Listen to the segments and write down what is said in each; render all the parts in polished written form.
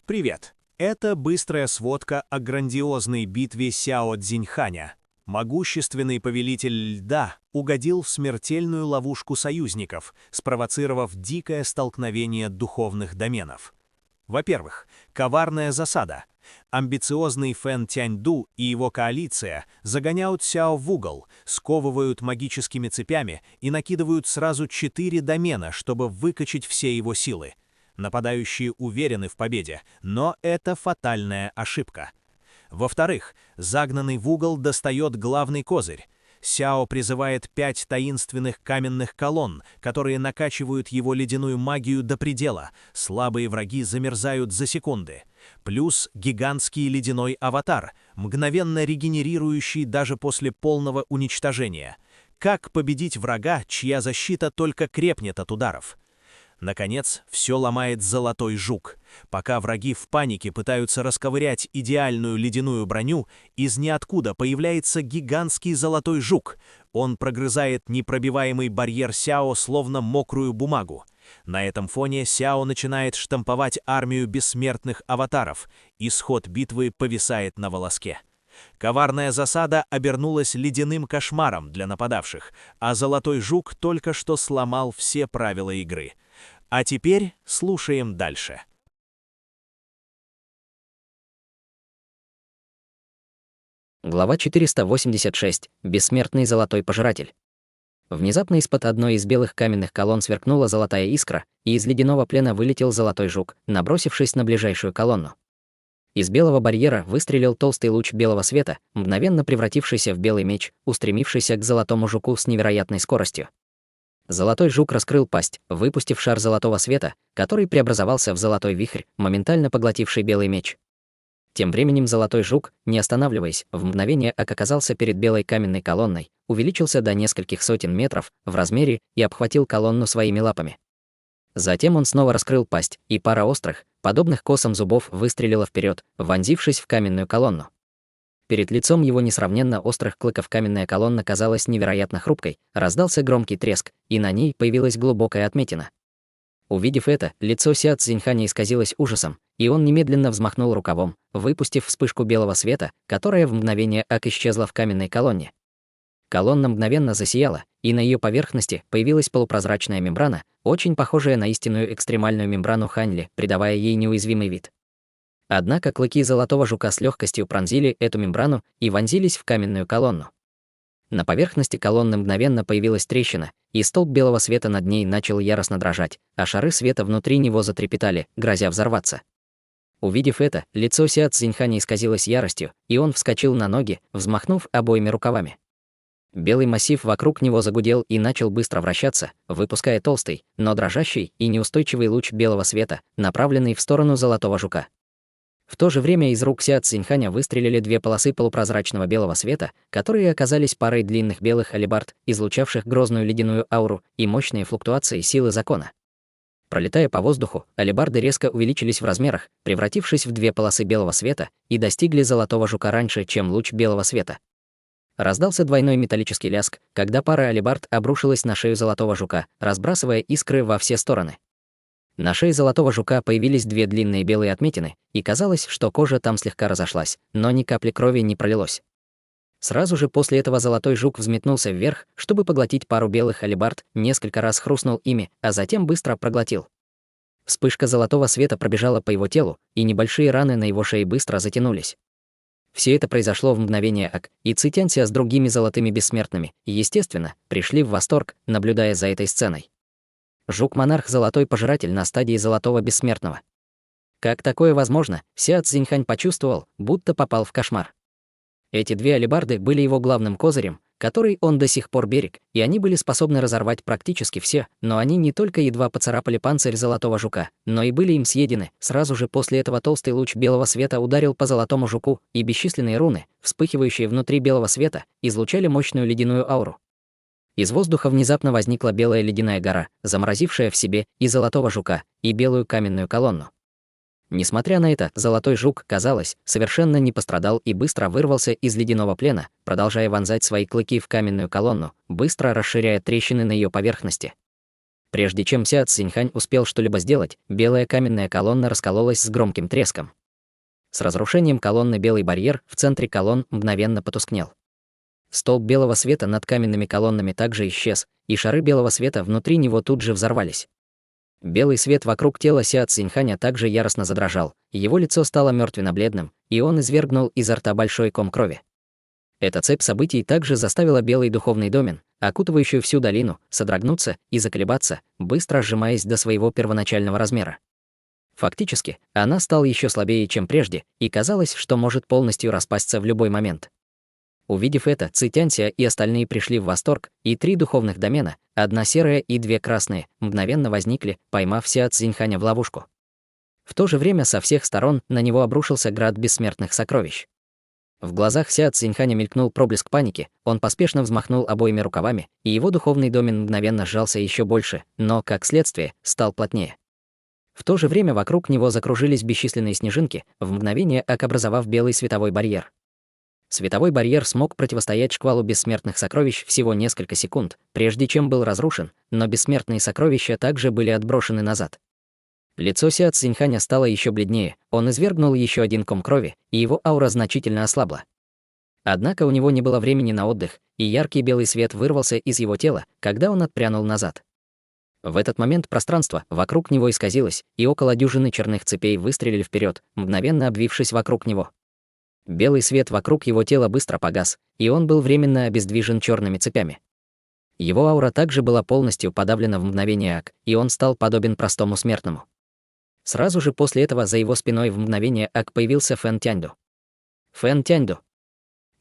Привет! Это быстрая сводка о грандиозной битве Сяо Цзиньханя. Могущественный повелитель льда угодил в смертельную ловушку союзников, спровоцировав дикое столкновение духовных доменов. Во-первых, коварная засада. Амбициозный Фэн Тяньду и его коалиция загоняют Сяо в угол, сковывают магическими цепями и накидывают сразу 4 домена, чтобы выкачать все его силы. Нападающие уверены в победе, но это фатальная ошибка. Во-вторых, загнанный в угол достает главный козырь. Сяо призывает 5 таинственных каменных колонн, которые накачивают его ледяную магию до предела. Слабые враги замерзают за секунды. Плюс гигантский ледяной аватар, мгновенно регенерирующий даже после полного уничтожения. Как победить врага, чья защита только крепнет от ударов? Наконец, все ломает золотой жук. Пока враги в панике пытаются расковырять идеальную ледяную броню, из ниоткуда появляется гигантский золотой жук. Он прогрызает непробиваемый барьер Сяо словно мокрую бумагу. На этом фоне Сяо начинает штамповать армию бессмертных аватаров. Исход битвы повисает на волоске. Коварная засада обернулась ледяным кошмаром для нападавших, а золотой жук только что сломал все правила игры. А теперь слушаем дальше. Глава 486. Бессмертный золотой пожиратель. Внезапно из-под одной из белых каменных колонн сверкнула золотая искра, и из ледяного плена вылетел золотой жук, набросившись на ближайшую колонну. Из белого барьера выстрелил толстый луч белого света, мгновенно превратившийся в белый меч, устремившийся к золотому жуку с невероятной скоростью. Золотой жук раскрыл пасть, выпустив шар золотого света, который преобразовался в золотой вихрь, моментально поглотивший белый меч. Тем временем золотой жук, не останавливаясь, в мгновение оказался перед белой каменной колонной, увеличился до нескольких сотен метров в размере и обхватил колонну своими лапами. Затем он снова раскрыл пасть, и пара острых, подобных косам зубов, выстрелила вперед, вонзившись в каменную колонну. Перед лицом его несравненно острых клыков каменная колонна казалась невероятно хрупкой, раздался громкий треск, и на ней появилась глубокая отметина. Увидев это, лицо Сяо Цзиньханя исказилось ужасом, и он немедленно взмахнул рукавом, выпустив вспышку белого света, которая в мгновение ока исчезла в каменной колонне. Колонна мгновенно засияла, и на ее поверхности появилась полупрозрачная мембрана, очень похожая на истинную экстремальную мембрану Ханьли, придавая ей неуязвимый вид. Однако клыки золотого жука с легкостью пронзили эту мембрану и вонзились в каменную колонну. На поверхности колонны мгновенно появилась трещина, и столб белого света над ней начал яростно дрожать, а шары света внутри него затрепетали, грозя взорваться. Увидев это, лицо Сяо Цзиньханя исказилось яростью, и он вскочил на ноги, взмахнув обоими рукавами. Белый массив вокруг него загудел и начал быстро вращаться, выпуская толстый, но дрожащий и неустойчивый луч белого света, направленный в сторону золотого жука. В то же время из рук Сяо Цзиньханя выстрелили 2 полосы полупрозрачного белого света, которые оказались парой длинных белых алебард, излучавших грозную ледяную ауру и мощные флуктуации силы закона. Пролетая по воздуху, алебарды резко увеличились в размерах, превратившись в 2 полосы белого света, и достигли золотого жука раньше, чем луч белого света. Раздался двойной металлический лязг, когда пара алебард обрушилась на шею золотого жука, разбрасывая искры во все стороны. На шее золотого жука появились 2 длинные белые отметины, и казалось, что кожа там слегка разошлась, но ни капли крови не пролилось. Сразу же после этого золотой жук взметнулся вверх, чтобы поглотить пару белых алебард, несколько раз хрустнул ими, а затем быстро проглотил. Вспышка золотого света пробежала по его телу, и небольшие раны на его шее быстро затянулись. Все это произошло в мгновение ока, и Цитянься с другими золотыми бессмертными, естественно, пришли в восторг, наблюдая за этой сценой. Жук-монарх золотой пожиратель на стадии золотого бессмертного. Как такое возможно, Сяо Цзиньхань почувствовал, будто попал в кошмар. Эти 2 алебарды были его главным козырем, который он до сих пор берег, и они были способны разорвать практически все, но они не только едва поцарапали панцирь золотого жука, но и были им съедены. Сразу же после этого толстый луч белого света ударил по золотому жуку, и бесчисленные руны, вспыхивающие внутри белого света, излучали мощную ледяную ауру. Из воздуха внезапно возникла белая ледяная гора, заморозившая в себе и золотого жука, и белую каменную колонну. Несмотря на это, золотой жук, казалось, совершенно не пострадал и быстро вырвался из ледяного плена, продолжая вонзать свои клыки в каменную колонну, быстро расширяя трещины на ее поверхности. Прежде чем Ся Цзиньхань успел что-либо сделать, белая каменная колонна раскололась с громким треском. С разрушением колонны белый барьер в центре колонн мгновенно потускнел. Столб белого света над каменными колоннами также исчез, и шары белого света внутри него тут же взорвались. Белый свет вокруг тела Ся Цзиньханя также яростно задрожал, его лицо стало мертвенно-бледным, и он извергнул изо рта большой ком крови. Эта цепь событий также заставила белый духовный домен, окутывающую всю долину, содрогнуться и заколебаться, быстро сжимаясь до своего первоначального размера. Фактически, она стала еще слабее, чем прежде, и казалось, что может полностью распасться в любой момент. Увидев это, Ци Тянься и остальные пришли в восторг, и 3 духовных домена, 1 серая и 2 красные, мгновенно возникли, поймав Ся Цзиньханя в ловушку. В то же время со всех сторон на него обрушился град бессмертных сокровищ. В глазах Ся Цзиньханя мелькнул проблеск паники, он поспешно взмахнул обоими рукавами, и его духовный домен мгновенно сжался еще больше, но, как следствие, стал плотнее. В то же время вокруг него закружились бесчисленные снежинки, в мгновение образовав белый световой барьер. Световой барьер смог противостоять шквалу бессмертных сокровищ всего несколько секунд, прежде чем был разрушен, но бессмертные сокровища также были отброшены назад. Лицо Ся Цзиньханя стало еще бледнее, он извергнул еще 1 ком крови, и его аура значительно ослабла. Однако у него не было времени на отдых, и яркий белый свет вырвался из его тела, когда он отпрянул назад. В этот момент пространство вокруг него исказилось, и около дюжины черных цепей выстрелили вперед, мгновенно обвившись вокруг него. Белый свет вокруг его тела быстро погас, и он был временно обездвижен черными цепями. Его аура также была полностью подавлена в мгновение ак, и он стал подобен простому смертному. Сразу же после этого за его спиной в мгновение ак появился Фэн Тяньду. «Фэн Тяньду,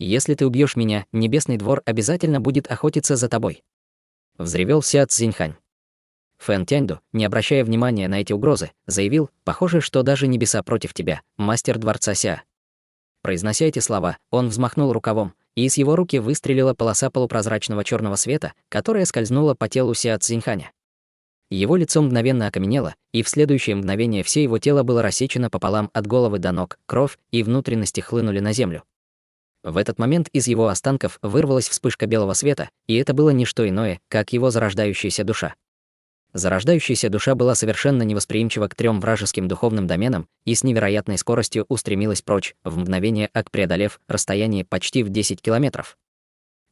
если ты убьешь меня, Небесный двор обязательно будет охотиться за тобой», — взревел Ся Цзиньхань. Фэн Тяньду, не обращая внимания на эти угрозы, заявил: «Похоже, что даже небеса против тебя, мастер дворца Ся». Произнося эти слова, он взмахнул рукавом, и из его руки выстрелила полоса полупрозрачного черного света, которая скользнула по телу Ся Цзиньханя. Его лицо мгновенно окаменело, и в следующее мгновение все его тело было рассечено пополам от головы до ног, кровь и внутренности хлынули на землю. В этот момент из его останков вырвалась вспышка белого света, и это было не что иное, как его зарождающаяся душа. Зарождающаяся душа была совершенно невосприимчива к 3 вражеским духовным доменам и с невероятной скоростью устремилась прочь, в мгновение ак преодолев расстояние почти в 10 километров.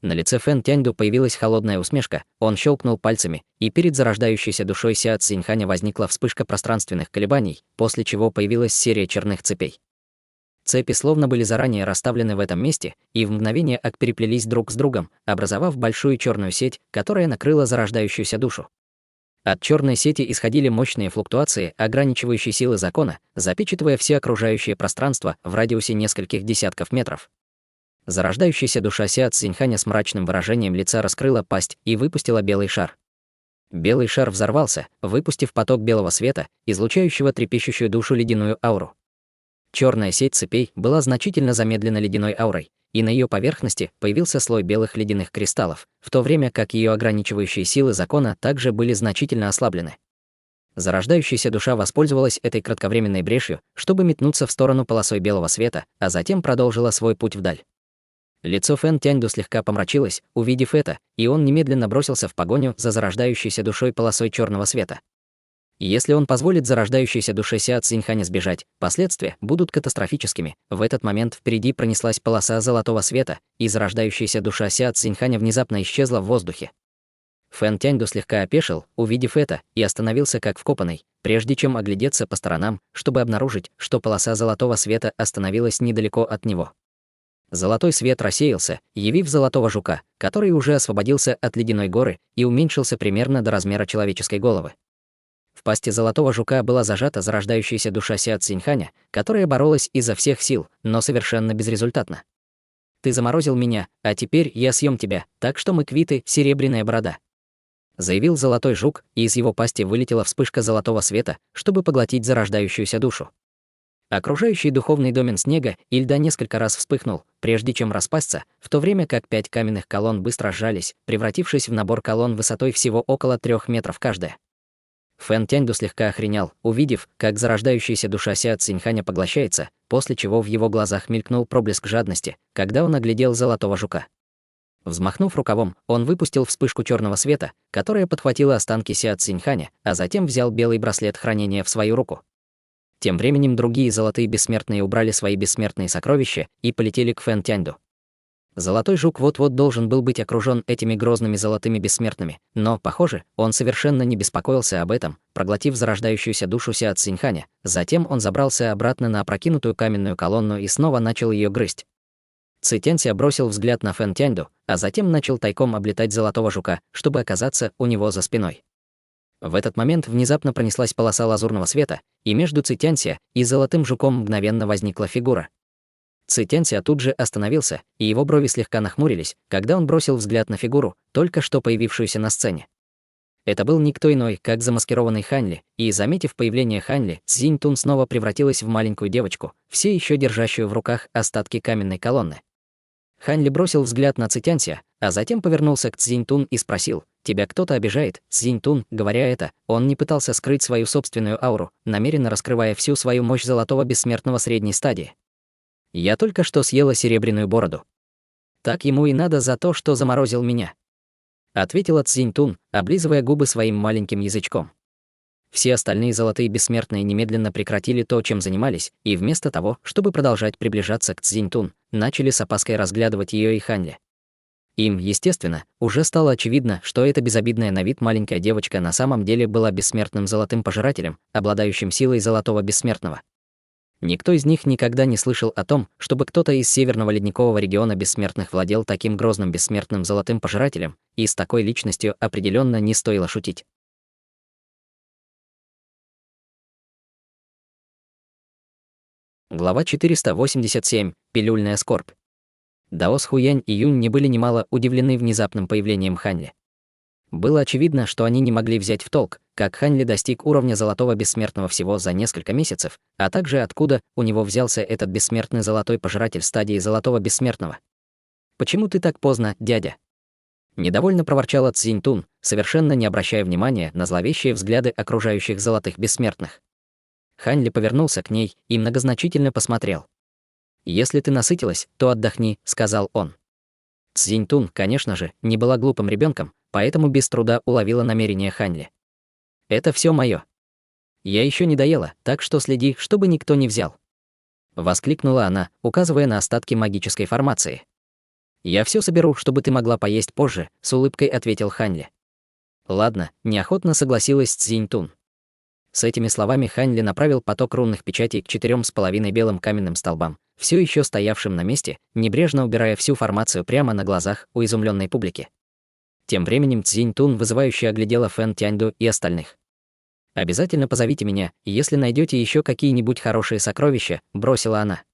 На лице Фэн Тяньду появилась холодная усмешка, он щелкнул пальцами, и перед зарождающейся душой Ся Цзиньханя возникла вспышка пространственных колебаний, после чего появилась серия черных цепей. Цепи словно были заранее расставлены в этом месте, и в мгновение ак переплелись друг с другом, образовав большую черную сеть, которая накрыла зарождающуюся душу. От черной сети исходили мощные флуктуации, ограничивающие силы закона, запечатывая все окружающее пространство в радиусе нескольких десятков метров. Зарождающаяся душа Ся Цзиньханя с мрачным выражением лица раскрыла пасть и выпустила белый шар. Белый шар взорвался, выпустив поток белого света, излучающего трепещущую душу ледяную ауру. Черная сеть цепей была значительно замедлена ледяной аурой, и на ее поверхности появился слой белых ледяных кристаллов, в то время как ее ограничивающие силы закона также были значительно ослаблены. Зарождающаяся душа воспользовалась этой кратковременной брешью, чтобы метнуться в сторону полосой белого света, а затем продолжила свой путь вдаль. Лицо Фэн Тяньду слегка помрачилось, увидев это, и он немедленно бросился в погоню за зарождающейся душой полосой черного света. Если он позволит зарождающейся душе Ся Цзиньханя сбежать, последствия будут катастрофическими. В этот момент впереди пронеслась полоса золотого света, и зарождающаяся душа Ся Цзиньханя внезапно исчезла в воздухе. Фэн Тяньду слегка опешил, увидев это, и остановился как вкопанный, прежде чем оглядеться по сторонам, чтобы обнаружить, что полоса золотого света остановилась недалеко от него. Золотой свет рассеялся, явив золотого жука, который уже освободился от ледяной горы и уменьшился примерно до размера человеческой головы. В пасти золотого жука была зажата зарождающаяся душа Ся Цзиньханя, которая боролась изо всех сил, но совершенно безрезультатно. «Ты заморозил меня, а теперь я съем тебя, так что мы квиты, серебряная борода», заявил золотой жук, и из его пасти вылетела вспышка золотого света, чтобы поглотить зарождающуюся душу. Окружающий духовный домен снега и льда несколько раз вспыхнул, прежде чем распасться, в то время как 5 каменных колонн быстро сжались, превратившись в набор колонн высотой всего около 3 метров каждая. Фэн Тяньду слегка охренел, увидев, как зарождающаяся душа Ся Цзиньханя поглощается, после чего в его глазах мелькнул проблеск жадности, когда он оглядел золотого жука. Взмахнув рукавом, он выпустил вспышку черного света, которая подхватила останки Сяо Цзиньханя, а затем взял белый браслет хранения в свою руку. Тем временем другие золотые бессмертные убрали свои бессмертные сокровища и полетели к Фэн Тяньду. Золотой жук вот-вот должен был быть окружен этими грозными золотыми бессмертными, но, похоже, он совершенно не беспокоился об этом, проглотив зарождающуюся душу Сяо Цзиньханя. Затем он забрался обратно на опрокинутую каменную колонну и снова начал ее грызть. Ци Тянься бросил взгляд на Фэн Тяньду, а затем начал тайком облетать золотого жука, чтобы оказаться у него за спиной. В этот момент внезапно пронеслась полоса лазурного света, и между Ци Тянься и золотым жуком мгновенно возникла фигура. Ци Тянься тут же остановился, и его брови слегка нахмурились, когда он бросил взгляд на фигуру, только что появившуюся на сцене. Это был никто иной, как замаскированный Хань Ли, и, заметив появление Хань Ли, Цзинь Тун снова превратилась в маленькую девочку, все еще держащую в руках остатки каменной колонны. Хань Ли бросил взгляд на Ци Тянься, а затем повернулся к Цзинь Тун и спросил: «Тебя кто-то обижает?» Цзинь Тун, говоря это, он не пытался скрыть свою собственную ауру, намеренно раскрывая всю свою мощь золотого бессмертного средней стадии. «Я только что съела серебряную бороду. Так ему и надо за то, что заморозил меня», — ответила Цзинь Тун, облизывая губы своим маленьким язычком. Все остальные золотые бессмертные немедленно прекратили то, чем занимались, и вместо того, чтобы продолжать приближаться к Цзинь Тун, начали с опаской разглядывать ее и Хань Ли. Им, естественно, уже стало очевидно, что эта безобидная на вид маленькая девочка на самом деле была бессмертным золотым пожирателем, обладающим силой золотого бессмертного. Никто из них никогда не слышал о том, чтобы кто-то из северного ледникового региона бессмертных владел таким грозным бессмертным золотым пожирателем, и с такой личностью определенно не стоило шутить. Глава 487. Пилюльная скорбь. Дао с Хуянь и Юнь не были немало удивлены внезапным появлением Хань Ли. Было очевидно, что они не могли взять в толк, как Хань Ли достиг уровня золотого бессмертного всего за несколько месяцев, а также откуда у него взялся этот бессмертный золотой пожиратель стадии золотого бессмертного. «Почему ты так поздно, дядя?» Недовольно проворчала Цзинь Тун, совершенно не обращая внимания на зловещие взгляды окружающих золотых бессмертных. Хань Ли повернулся к ней и многозначительно посмотрел. «Если ты насытилась, то отдохни», — сказал он. Цзинь Тун, конечно же, не была глупым ребенком, поэтому без труда уловила намерение Хань Ли. «Это все моё. Я еще не доела, так что следи, чтобы никто не взял», — воскликнула она, указывая на остатки магической формации. «Я все соберу, чтобы ты могла поесть позже», — с улыбкой ответил Хань Ли. «Ладно», — неохотно согласилась Цзинь Тун. С этими словами Хань Ли направил поток рунных печатей к 4,5 белым каменным столбам, все еще стоявшим на месте, небрежно убирая всю формацию прямо на глазах у изумленной публики. Тем временем Цзинь Тун вызывающе оглядела Фэн Тяньду и остальных. «Обязательно позовите меня, если найдете еще какие-нибудь хорошие сокровища», — бросила она.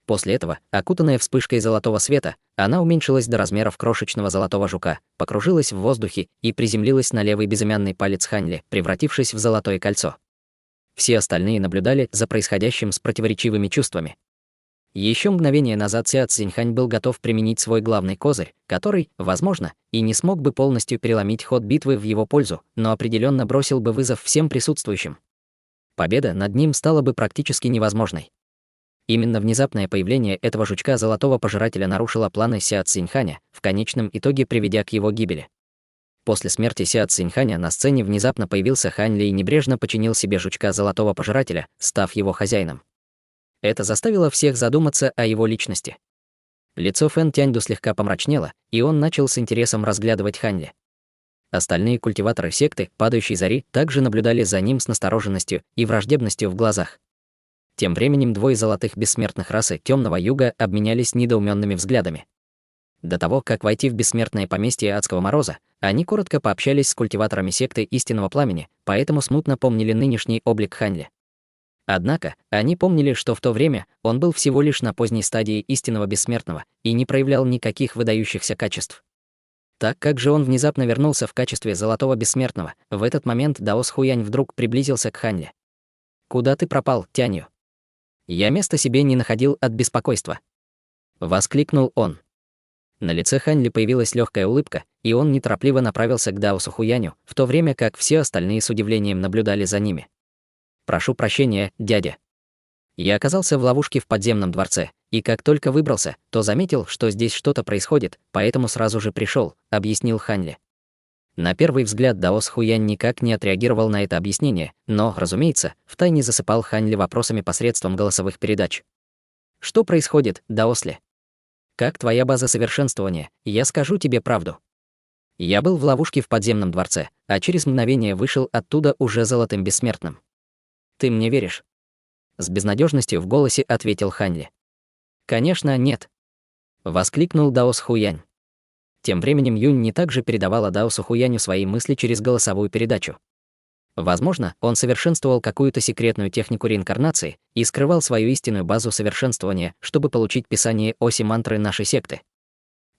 После этого, окутанная вспышкой золотого света, она уменьшилась до размеров крошечного золотого жука, покружилась в воздухе и приземлилась на левый безымянный палец Хань Ли, превратившись в золотое кольцо. Все остальные наблюдали за происходящим с противоречивыми чувствами. Еще мгновение назад Сяо Цзиньхань был готов применить свой главный козырь, который, возможно, и не смог бы полностью переломить ход битвы в его пользу, но определенно бросил бы вызов всем присутствующим. Победа над ним стала бы практически невозможной. Именно внезапное появление этого жучка золотого пожирателя нарушило планы Сяо Цзиньханя, в конечном итоге приведя к его гибели. После смерти Сяо Цзиньханя на сцене внезапно появился Хань Ли и небрежно подчинил себе жучка золотого пожирателя, став его хозяином. Это заставило всех задуматься о его личности. Лицо Фэн Тяньду слегка помрачнело, и он начал с интересом разглядывать Хань Ли. Остальные культиваторы секты Падающей Зари также наблюдали за ним с настороженностью и враждебностью в глазах. Тем временем двое золотых бессмертных расы Темного Юга обменялись недоуменными взглядами. До того, как войти в бессмертное поместье Адского Мороза, они коротко пообщались с культиваторами секты Истинного Пламени, поэтому смутно помнили нынешний облик Хань Ли. Однако, они помнили, что в то время он был всего лишь на поздней стадии истинного бессмертного и не проявлял никаких выдающихся качеств. Так как же он внезапно вернулся в качестве золотого бессмертного, в этот момент Дао с Хуянь вдруг приблизился к Хань Ли. «Куда ты пропал, Тянью?» «Я места себе не находил от беспокойства», — воскликнул он. На лице Хань Ли появилась легкая улыбка, и он неторопливо направился к Дао Сухуяню, в то время как все остальные с удивлением наблюдали за ними. «Прошу прощения, дядя. Я оказался в ловушке в подземном дворце, и как только выбрался, то заметил, что здесь что-то происходит, поэтому сразу же пришел, объяснил Хань Ли. На первый взгляд Даос Хуянь никак не отреагировал на это объяснение, но, разумеется, втайне засыпал Хань Ли вопросами посредством голосовых передач. «Что происходит, Даос Ли? Как твоя база совершенствования? Я скажу тебе правду. Я был в ловушке в подземном дворце, а через мгновение вышел оттуда уже золотым бессмертным. Ты мне веришь?» С безнадежностью в голосе ответил Хань Ли. «Конечно, нет», — воскликнул Даос Хуянь. Тем временем Юнь не также передавала Даосу Хуяню свои мысли через голосовую передачу. Возможно, он совершенствовал какую-то секретную технику реинкарнации и скрывал свою истинную базу совершенствования, чтобы получить писание оси мантры нашей секты.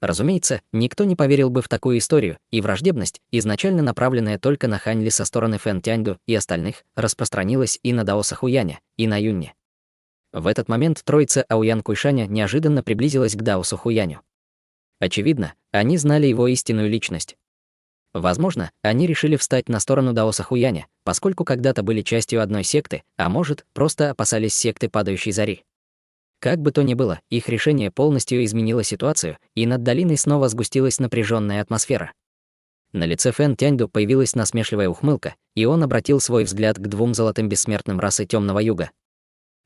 Разумеется, никто не поверил бы в такую историю, и враждебность, изначально направленная только на Хань Ли со стороны Фэн Тяньду и остальных, распространилась и на Даоса Хуяня, и на Юнне. В этот момент троица Аоян Куйшаня неожиданно приблизилась к Даосу Хуяню. Очевидно, они знали его истинную личность. Возможно, они решили встать на сторону Даоса Хуяня, поскольку когда-то были частью одной секты, а может, просто опасались секты падающей зари. Как бы то ни было, их решение полностью изменило ситуацию, и над долиной снова сгустилась напряженная атмосфера. На лице Фэн Тяньду появилась насмешливая ухмылка, и он обратил свой взгляд к двум золотым бессмертным расы Темного Юга.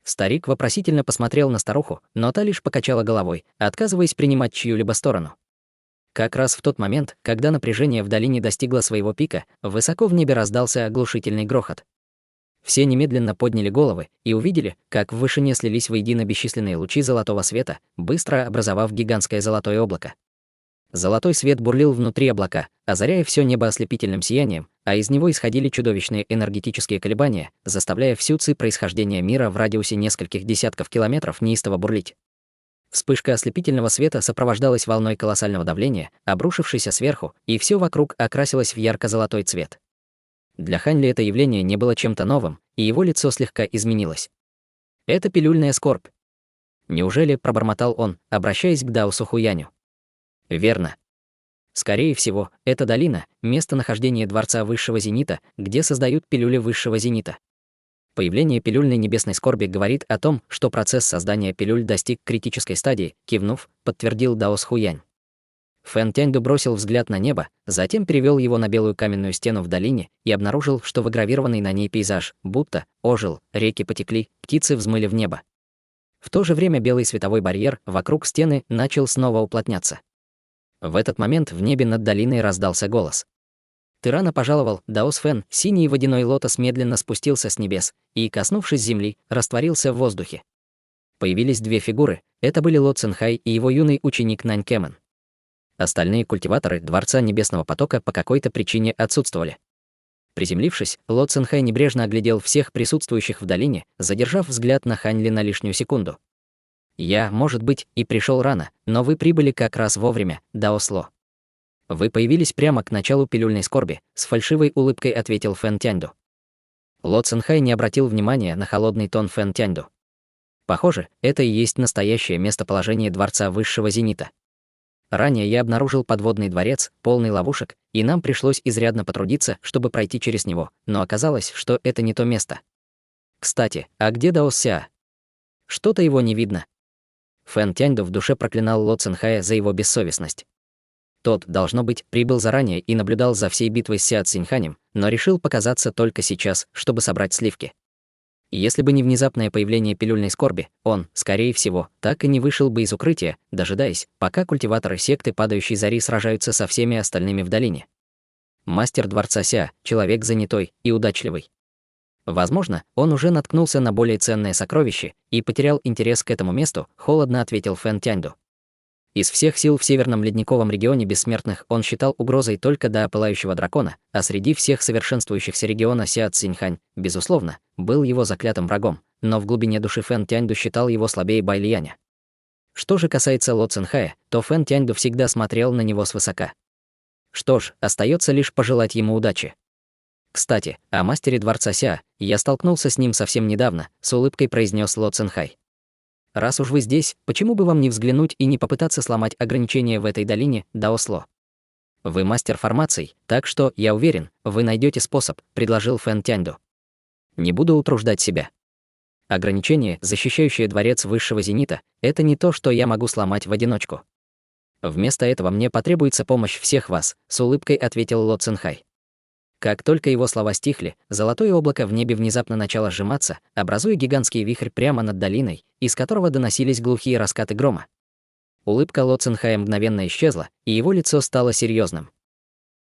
Старик вопросительно посмотрел на старуху, но та лишь покачала головой, отказываясь принимать чью-либо сторону. Как раз в тот момент, когда напряжение в долине достигло своего пика, высоко в небе раздался оглушительный грохот. Все немедленно подняли головы и увидели, как в вышине слились воедино бесчисленные лучи золотого света, быстро образовав гигантское золотое облако. Золотой свет бурлил внутри облака, озаряя все небо ослепительным сиянием, а из него исходили чудовищные энергетические колебания, заставляя всю ци происхождения мира в радиусе нескольких десятков километров неистово бурлить. Вспышка ослепительного света сопровождалась волной колоссального давления, обрушившейся сверху, и все вокруг окрасилось в ярко-золотой цвет. Для Хань Ли это явление не было чем-то новым, и его лицо слегка изменилось. «Это пилюльная скорбь». Неужели, пробормотал он, обращаясь к Даосу Хуяню. Верно. Скорее всего, это долина — местонахождение Дворца Высшего Зенита, где создают пилюли Высшего Зенита. Появление пилюльной небесной скорби говорит о том, что процесс создания пилюль достиг критической стадии, кивнув, подтвердил Даос Хуянь. Фэн Тяньду бросил взгляд на небо, затем перевел его на белую каменную стену в долине и обнаружил, что выгравированный на ней пейзаж будто ожил, реки потекли, птицы взмыли в небо. В то же время белый световой барьер вокруг стены начал снова уплотняться. В этот момент в небе над долиной раздался голос. «Ты рано пожаловал, Даос Фэн». Синий водяной лотос медленно спустился с небес и, коснувшись земли, растворился в воздухе. Появились две фигуры, это были Ло Цинхай и его юный ученик Нань Кэмэн. Остальные культиваторы Дворца Небесного Потока по какой-то причине отсутствовали. Приземлившись, Ло Цинхай небрежно оглядел всех присутствующих в долине, задержав взгляд на Хань Ли на лишнюю секунду. «Я, может быть, и пришел рано, но вы прибыли как раз вовремя, Даос Ло. Вы появились прямо к началу пилюльной скорби», — с фальшивой улыбкой ответил Фэн Тяньду. Ло Цинхай не обратил внимания на холодный тон Фэн Тяньду. Похоже, это и есть настоящее местоположение Дворца Высшего Зенита. Ранее я обнаружил подводный дворец, полный ловушек, и нам пришлось изрядно потрудиться, чтобы пройти через него, но оказалось, что это не то место. Кстати, а где Даос Сяо? Что-то его не видно. Фэн Тяньду в душе проклинал Ло Цинхая за его бессовестность. Тот, должно быть, прибыл заранее и наблюдал за всей битвой с Сяо Циньханем, но решил показаться только сейчас, чтобы собрать сливки. Если бы не внезапное появление пилюльной скорби, он, скорее всего, так и не вышел бы из укрытия, дожидаясь, пока культиваторы секты Падающей Зари сражаются со всеми остальными в долине. Мастер Дворца Сяо, человек занятой и удачливый. Возможно, он уже наткнулся на более ценное сокровище и потерял интерес к этому месту, холодно ответил Фэн Тяньду. Из всех сил в Северном Ледниковом регионе бессмертных он считал угрозой только до Пылающего Дракона, а среди всех совершенствующихся региона Сяо Циньхань, безусловно, был его заклятым врагом, но в глубине души Фэн Тяньду считал его слабее Байлияня. Что же касается Ло Цинхая, то Фэн Тяньду всегда смотрел на него свысока. Что ж, остается лишь пожелать ему удачи. «Кстати, о мастере Дворца Сяо, я столкнулся с ним совсем недавно», — с улыбкой произнес Ло Цинхай. «Раз уж вы здесь, почему бы вам не взглянуть и не попытаться сломать ограничения в этой долине, Даос Ло? Вы мастер формаций, так что, я уверен, вы найдете способ», — предложил Фэн Тяньду. «Не буду утруждать себя. Ограничение, защищающее дворец высшего зенита, это не то, что я могу сломать в одиночку. Вместо этого мне потребуется помощь всех вас, с улыбкой ответил Ло Цинхай. Как только его слова стихли, золотое облако в небе внезапно начало сжиматься, образуя гигантский вихрь прямо над долиной, из которого доносились глухие раскаты грома. Улыбка Ло Цинхая мгновенно исчезла, и его лицо стало серьезным.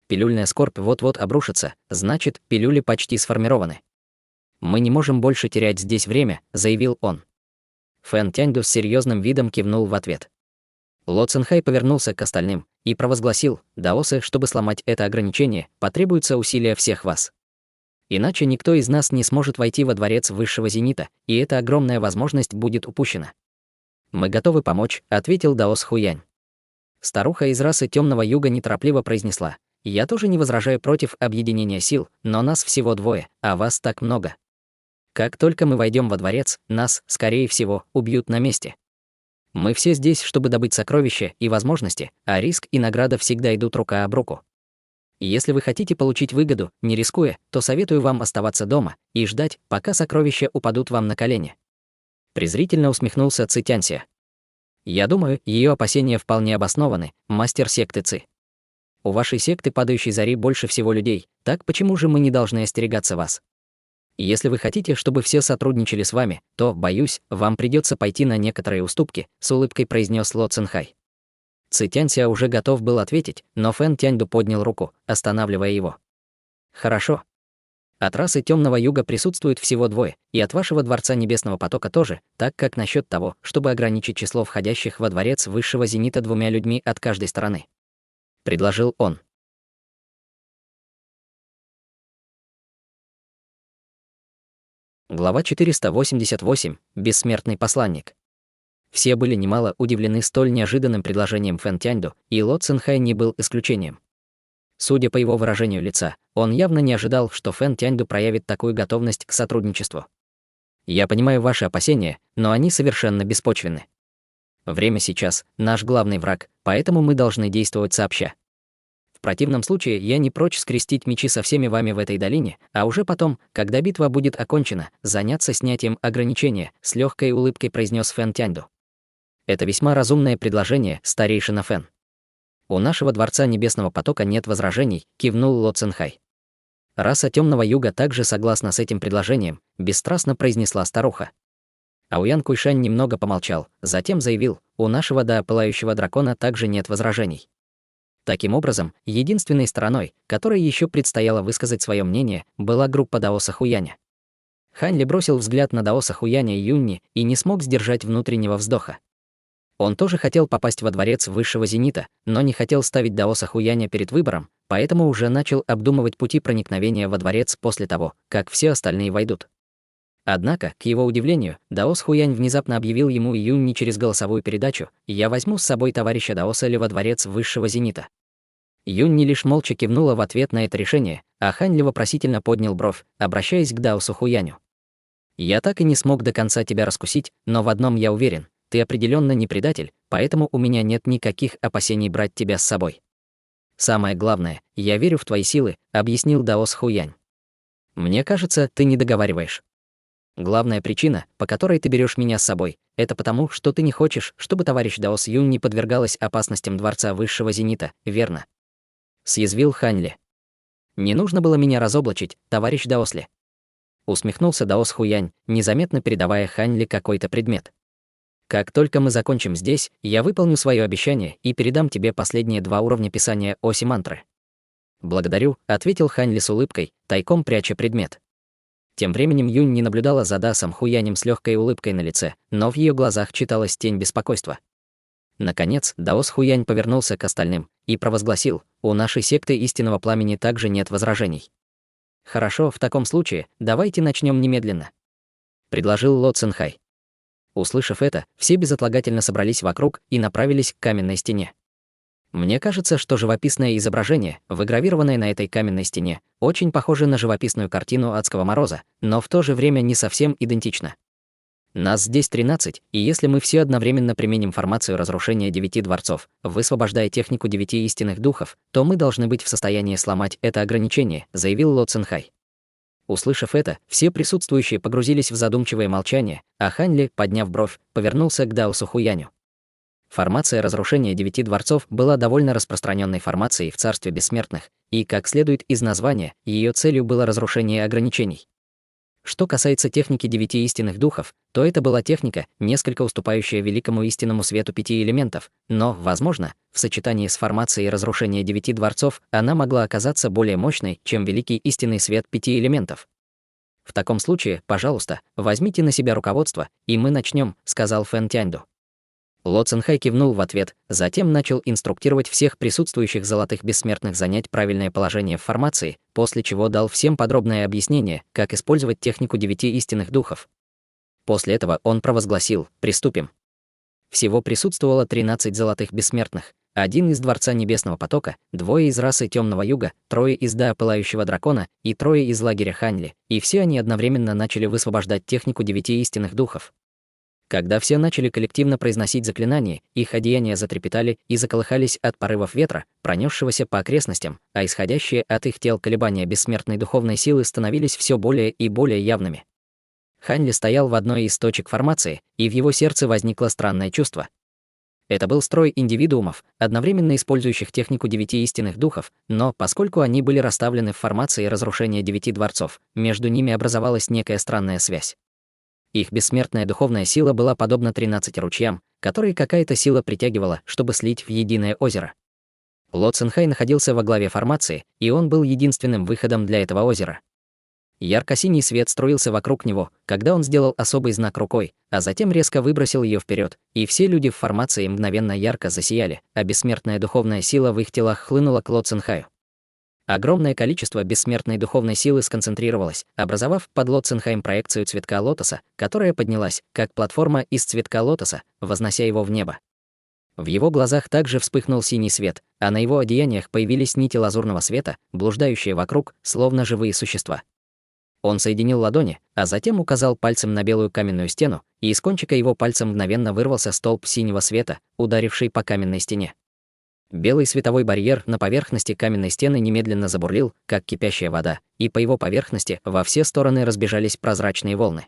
Пилюльная скорбь вот-вот обрушится, значит, пилюли почти сформированы. «Мы не можем больше терять здесь время», — заявил он. Фэн Тяньду с серьезным видом кивнул в ответ. Ло Цинхай повернулся к остальным и провозгласил: «Даосы, чтобы сломать это ограничение, потребуются усилия всех вас. Иначе никто из нас не сможет войти во дворец высшего зенита, и эта огромная возможность будет упущена». «Мы готовы помочь», — ответил Даос Хуянь. Старуха из расы Темного Юга неторопливо произнесла: «Я тоже не возражаю против объединения сил, но нас всего 2, а вас так много. Как только мы войдем во дворец, нас, скорее всего, убьют на месте. Мы все здесь, чтобы добыть сокровища и возможности, а риск и награда всегда идут рука об руку. Если вы хотите получить выгоду, не рискуя, то советую вам оставаться дома и ждать, пока сокровища упадут вам на колени». Презрительно усмехнулся Ци Тянься. «Я думаю, ее опасения вполне обоснованы, мастер секты Ци. У вашей секты Падающей Зари больше всего людей, так почему же мы не должны остерегаться вас? Если вы хотите, чтобы все сотрудничали с вами, то, боюсь, вам придется пойти на некоторые уступки», — с улыбкой произнес Ло Цинхай. Ци Тянься уже готов был ответить, но Фэн Тяньду поднял руку, останавливая его. «Хорошо. От расы Темного Юга присутствует всего 2, и от вашего Дворца Небесного Потока тоже, так как насчет того, чтобы ограничить число входящих во дворец высшего зенита 2 людьми от каждой стороны», — предложил он. Глава 488. Бессмертный посланник. Все были немало удивлены столь неожиданным предложением Фэн Тяньду, и Ло Цинхай не был исключением. Судя по его выражению лица, он явно не ожидал, что Фэн Тяньду проявит такую готовность к сотрудничеству. «Я понимаю ваши опасения, но они совершенно беспочвенны. Время сейчас — наш главный враг, поэтому мы должны действовать сообща. В противном случае я не прочь скрестить мечи со всеми вами в этой долине, а уже потом, когда битва будет окончена, заняться снятием ограничения», — с легкой улыбкой произнес Фэн Тяньду. «Это весьма разумное предложение, старейшина Фэн. У нашего Дворца Небесного Потока нет возражений», — кивнул Ло Цинхай. «Раса Темного Юга также согласна с этим предложением», — бесстрастно произнесла старуха. Ауян Куйшань немного помолчал, затем заявил: «У нашего Пылающего Дракона также нет возражений». Таким образом, единственной стороной, которой еще предстояло высказать свое мнение, была группа Даоса Хуяня. Хань Ли бросил взгляд на Даоса Хуяня и Юнни и не смог сдержать внутреннего вздоха. Он тоже хотел попасть во дворец высшего зенита, но не хотел ставить Даоса Хуяня перед выбором, поэтому уже начал обдумывать пути проникновения во дворец после того, как все остальные войдут. Однако, к его удивлению, Даос Хуянь внезапно объявил ему и Юнни через голосовую передачу: «Я возьму с собой товарища Даоса Ли во дворец высшего зенита». Юнни лишь молча кивнула в ответ на это решение, а Хань Ли вопросительно поднял бровь, обращаясь к Даосу Хуяню. «Я так и не смог до конца тебя раскусить, но в одном я уверен: ты определенно не предатель, поэтому у меня нет никаких опасений брать тебя с собой. Самое главное, я верю в твои силы», — объяснил Даос Хуянь. «Мне кажется, ты не договариваешь. Главная причина, по которой ты берешь меня с собой, это потому, что ты не хочешь, чтобы товарищ Даос Юнь не подвергалась опасностям Дворца Высшего Зенита, верно?» — съязвил Хань Ли. «Не нужно было меня разоблачить, товарищ Даос Ли». Усмехнулся Даос Хуянь, незаметно передавая Хань Ли какой-то предмет. «Как только мы закончим здесь, я выполню свое обещание и передам тебе последние 2 уровня писания Оси мантры». «Благодарю», — ответил Хань Ли с улыбкой, тайком пряча предмет. Тем временем Юнь не наблюдала за Дасом Хуянем с легкой улыбкой на лице, но в ее глазах читалась тень беспокойства. Наконец, Даос Хуянь повернулся к остальным и провозгласил: «У нашей секты Истинного Пламени также нет возражений». «Хорошо, в таком случае, давайте начнем немедленно», — предложил Ло Цинхай. Услышав это, все безотлагательно собрались вокруг и направились к каменной стене. «Мне кажется, что живописное изображение, выгравированное на этой каменной стене, очень похоже на живописную картину Адского мороза, но в то же время не совсем идентично. Нас здесь 13, и если мы все одновременно применим формацию разрушения 9 дворцов, высвобождая технику 9 истинных духов, то мы должны быть в состоянии сломать это ограничение», — заявил Ло Цинхай. Услышав это, все присутствующие погрузились в задумчивое молчание, а Хань Ли, подняв бровь, повернулся к Дао Сухуяню. Формация разрушения 9 дворцов была довольно распространенной формацией в царстве бессмертных, и, как следует из названия, ее целью было разрушение ограничений. Что касается техники 9 истинных духов, то это была техника, несколько уступающая великому истинному свету 5 элементов, но, возможно, в сочетании с формацией разрушения 9 дворцов она могла оказаться более мощной, чем великий истинный свет 5 элементов. «В таком случае, пожалуйста, возьмите на себя руководство, и мы начнем», — сказал Фэн Тяньду. Ло Цинхай кивнул в ответ, затем начал инструктировать всех присутствующих золотых бессмертных занять правильное положение в формации, после чего дал всем подробное объяснение, как использовать технику 9 истинных духов. После этого он провозгласил: «Приступим». Всего присутствовало 13 золотых бессмертных, 1 из Дворца Небесного Потока, 2 из расы Темного Юга, 3 из Дао Пылающего Дракона и 3 из лагеря Ханьли, и все они одновременно начали высвобождать технику 9 истинных духов. Когда все начали коллективно произносить заклинания, их одеяния затрепетали и заколыхались от порывов ветра, пронесшегося по окрестностям, а исходящие от их тел колебания бессмертной духовной силы становились все более и более явными. Хань Ли стоял в одной из точек формации, и в его сердце возникло странное чувство. Это был строй индивидуумов, одновременно использующих технику 9 истинных духов, но поскольку они были расставлены в формации разрушения 9 дворцов, между ними образовалась некая странная связь. Их бессмертная духовная сила была подобна 13 ручьям, которые какая-то сила притягивала, чтобы слить в единое озеро. Ло Цинхай находился во главе формации, и он был единственным выходом для этого озера. Ярко-синий свет струился вокруг него, когда он сделал особый знак рукой, а затем резко выбросил ее вперед, и все люди в формации мгновенно ярко засияли, а бессмертная духовная сила в их телах хлынула к Ло Цинхаю. Огромное количество бессмертной духовной силы сконцентрировалось, образовав под Ло Цинхаем проекцию цветка лотоса, которая поднялась, как платформа из цветка лотоса, вознося его в небо. В его глазах также вспыхнул синий свет, а на его одеяниях появились нити лазурного света, блуждающие вокруг, словно живые существа. Он соединил ладони, а затем указал пальцем на белую каменную стену, и из кончика его пальца мгновенно вырвался столб синего света, ударивший по каменной стене. Белый световой барьер на поверхности каменной стены немедленно забурлил, как кипящая вода, и по его поверхности во все стороны разбежались прозрачные волны.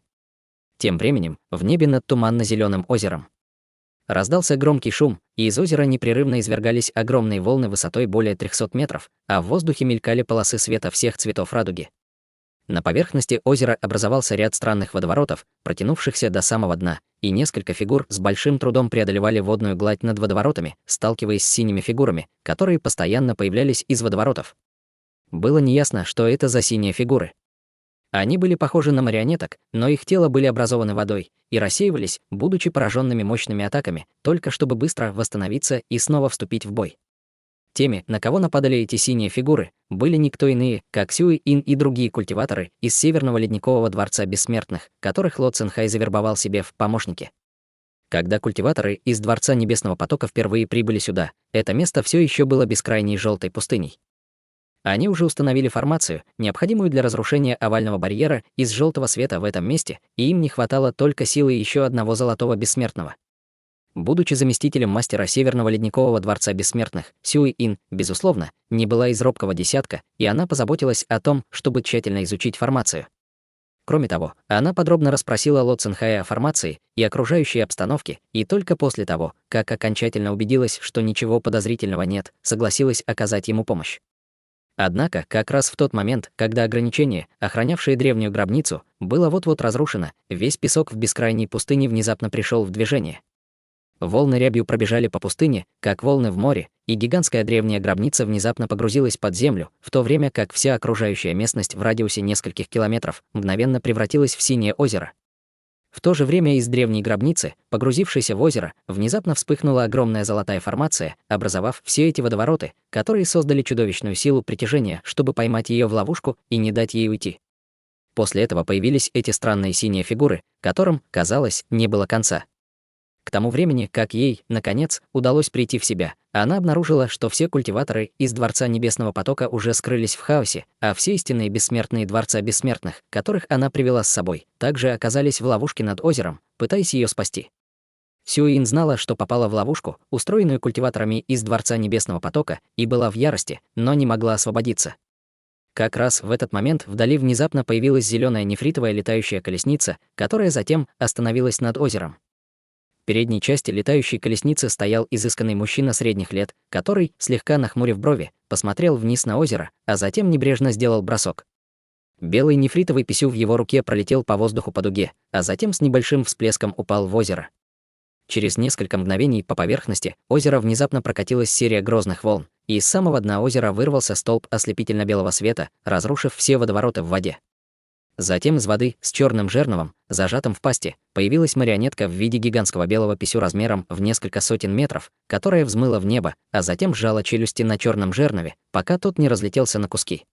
Тем временем в небе над туманно-зеленым озером раздался громкий шум, и из озера непрерывно извергались огромные волны высотой более 300 метров, а в воздухе мелькали полосы света всех цветов радуги. На поверхности озера образовался ряд странных водоворотов, протянувшихся до самого дна, и несколько фигур с большим трудом преодолевали водную гладь над водоворотами, сталкиваясь с синими фигурами, которые постоянно появлялись из водоворотов. Было неясно, что это за синие фигуры. Они были похожи на марионеток, но их тела были образованы водой и рассеивались, будучи пораженными мощными атаками, только чтобы быстро восстановиться и снова вступить в бой. Теми, на кого нападали эти синие фигуры, были никто иные, как Сюй Ин и другие культиваторы из Северного Ледникового Дворца Бессмертных, которых Ло Цинхай завербовал себе в помощники. Когда культиваторы из Дворца Небесного Потока впервые прибыли сюда, это место все еще было бескрайней желтой пустыней. Они уже установили формацию, необходимую для разрушения овального барьера из желтого света в этом месте, и им не хватало только силы еще одного золотого бессмертного. Будучи заместителем мастера Северного Ледникового Дворца Бессмертных, Сюй Ин, безусловно, не была из робкого десятка, и она позаботилась о том, чтобы тщательно изучить формацию. Кроме того, она подробно расспросила Ло Цинхая о формации и окружающей обстановке, и только после того, как окончательно убедилась, что ничего подозрительного нет, согласилась оказать ему помощь. Однако, как раз в тот момент, когда ограничение, охранявшее древнюю гробницу, было вот-вот разрушено, весь песок в бескрайней пустыне внезапно пришел в движение. Волны рябью пробежали по пустыне, как волны в море, и гигантская древняя гробница внезапно погрузилась под землю, в то время как вся окружающая местность в радиусе нескольких километров мгновенно превратилась в синее озеро. В то же время из древней гробницы, погрузившейся в озеро, внезапно вспыхнула огромная золотая формация, образовав все эти водовороты, которые создали чудовищную силу притяжения, чтобы поймать ее в ловушку и не дать ей уйти. После этого появились эти странные синие фигуры, которым, казалось, не было конца. К тому времени, как ей, наконец, удалось прийти в себя, она обнаружила, что все культиваторы из Дворца Небесного Потока уже скрылись в хаосе, а все истинные бессмертные Дворца Бессмертных, которых она привела с собой, также оказались в ловушке над озером, пытаясь ее спасти. Сюин знала, что попала в ловушку, устроенную культиваторами из Дворца Небесного Потока, и была в ярости, но не могла освободиться. Как раз в этот момент вдали внезапно появилась зеленая нефритовая летающая колесница, которая затем остановилась над озером. В передней части летающей колесницы стоял изысканный мужчина средних лет, который, слегка нахмурив брови, посмотрел вниз на озеро, а затем небрежно сделал бросок. Белый нефритовый писю в его руке пролетел по воздуху по дуге, а затем с небольшим всплеском упал в озеро. Через несколько мгновений по поверхности озера внезапно прокатилась серия грозных волн, и из самого дна озера вырвался столб ослепительно-белого света, разрушив все водовороты в воде. Затем из воды с черным жерновом, зажатым в пасти, появилась марионетка в виде гигантского белого писю размером в несколько сотен метров, которая взмыла в небо, а затем сжала челюсти на черном жернове, пока тот не разлетелся на куски.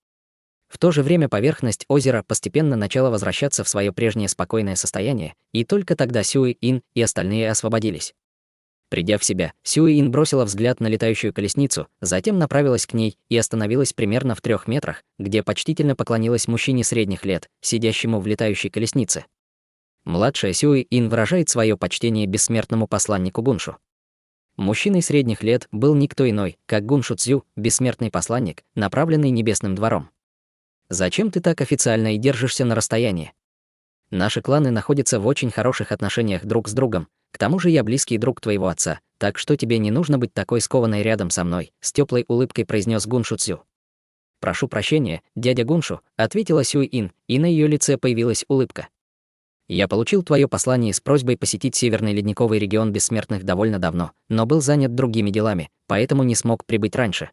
В то же время поверхность озера постепенно начала возвращаться в свое прежнее спокойное состояние, и только тогда Сюэ-Ин и остальные освободились. Придя в себя, Сюэ-Ин бросила взгляд на летающую колесницу, затем направилась к ней и остановилась примерно в 3 метрах, где почтительно поклонилась мужчине средних лет, сидящему в летающей колеснице. Младшая Сюэ-Ин выражает свое почтение бессмертному посланнику Гуншу. Мужчиной средних лет был никто иной, как Гуншу Цзю, бессмертный посланник, направленный Небесным двором. Зачем ты так официально и держишься на расстоянии? Наши кланы находятся в очень хороших отношениях друг с другом. К тому же я близкий друг твоего отца, так что тебе не нужно быть такой скованной рядом со мной, с теплой улыбкой произнес Гуншу Цзю. Прошу прощения, дядя Гуншу, ответила Сюэ-Ин, и на ее лице появилась улыбка. Я получил твое послание с просьбой посетить Северный ледниковый регион бессмертных довольно давно, но был занят другими делами, поэтому не смог прибыть раньше.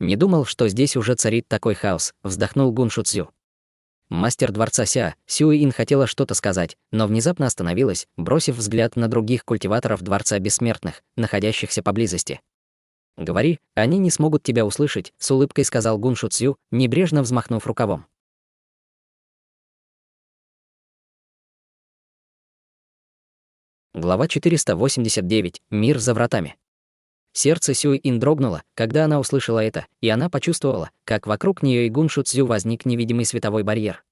Не думал, что здесь уже царит такой хаос, вздохнул Гуншу Цзю. Мастер дворца Сюэ-Ин хотела что-то сказать, но внезапно остановилась, бросив взгляд на других культиваторов дворца бессмертных, находящихся поблизости. «Говори, они не смогут тебя услышать», — с улыбкой сказал Гуншу Цзю, небрежно взмахнув рукавом. Глава 489. Мир за вратами. Сердце Сюэ-Ин дрогнуло, когда она услышала это, и она почувствовала, как вокруг нее и Гуншу Цзю возник невидимый световой барьер.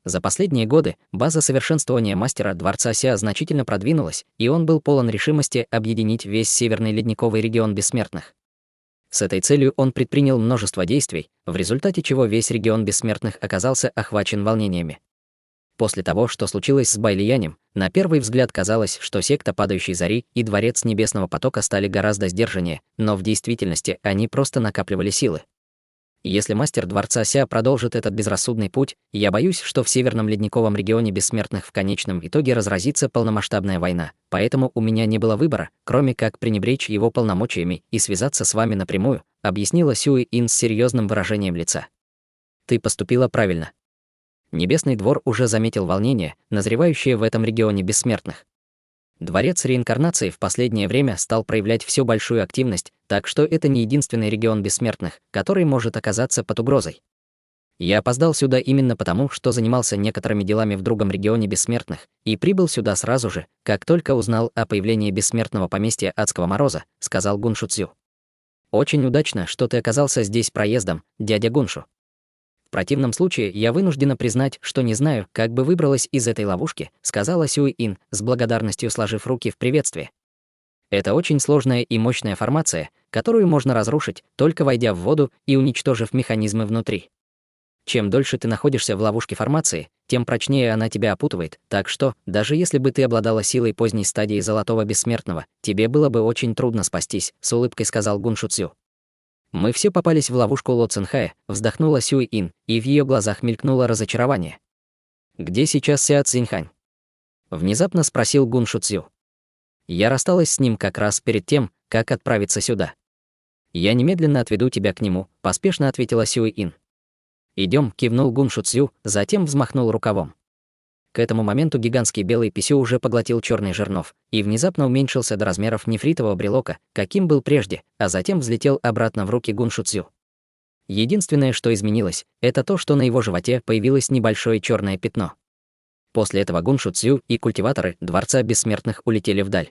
За последние годы база совершенствования мастера дворца Ся значительно продвинулась, и он был полон решимости объединить весь Северный ледниковый регион бессмертных. С этой целью он предпринял множество действий, в результате чего весь регион бессмертных оказался охвачен волнениями. После того, что случилось с Байлиянем, на первый взгляд казалось, что секта Падающей Зари и Дворец Небесного Потока стали гораздо сдержаннее, но в действительности они просто накапливали силы. Если мастер Дворца Ся продолжит этот безрассудный путь, я боюсь, что в Северном ледниковом регионе бессмертных в конечном итоге разразится полномасштабная война, поэтому у меня не было выбора, кроме как пренебречь его полномочиями и связаться с вами напрямую, объяснила Сюэ-Ин с серьезным выражением лица. Ты поступила правильно. Небесный двор уже заметил волнение, назревающее в этом регионе бессмертных. Дворец реинкарнации в последнее время стал проявлять всю большую активность, так что это не единственный регион бессмертных, который может оказаться под угрозой. Я опоздал сюда именно потому, что занимался некоторыми делами в другом регионе бессмертных, и прибыл сюда сразу же, как только узнал о появлении бессмертного поместья Адского Мороза, сказал Гуншу Цзю. Очень удачно, что ты оказался здесь проездом, дядя Гуншу. В противном случае я вынуждена признать, что не знаю, как бы выбралась из этой ловушки, сказала Сюэ-Ин, с благодарностью сложив руки в приветствии. Это очень сложная и мощная формация, которую можно разрушить, только войдя в воду и уничтожив механизмы внутри. Чем дольше ты находишься в ловушке формации, тем прочнее она тебя опутывает, так что, даже если бы ты обладала силой поздней стадии Золотого Бессмертного, тебе было бы очень трудно спастись, с улыбкой сказал Гуншу Цзю. Мы все попались в ловушку Ло Цинхая, вздохнула Сюэ-Ин, и в ее глазах мелькнуло разочарование. Где сейчас Ся Цзиньхань? Внезапно спросил Гуншу Цзю. Я рассталась с ним как раз перед тем, как отправиться сюда. Я немедленно отведу тебя к нему, поспешно ответила Сюэ-Ин. Идем, кивнул Гуншу Цзю, затем взмахнул рукавом. К этому моменту гигантский белый писю уже поглотил черный жернов и внезапно уменьшился до размеров нефритового брелока, каким был прежде, а затем взлетел обратно в руки Гуншу Цзю. Единственное, что изменилось, это то, что на его животе появилось небольшое черное пятно. После этого Гуншу Цзю и культиваторы Дворца Бессмертных улетели вдаль.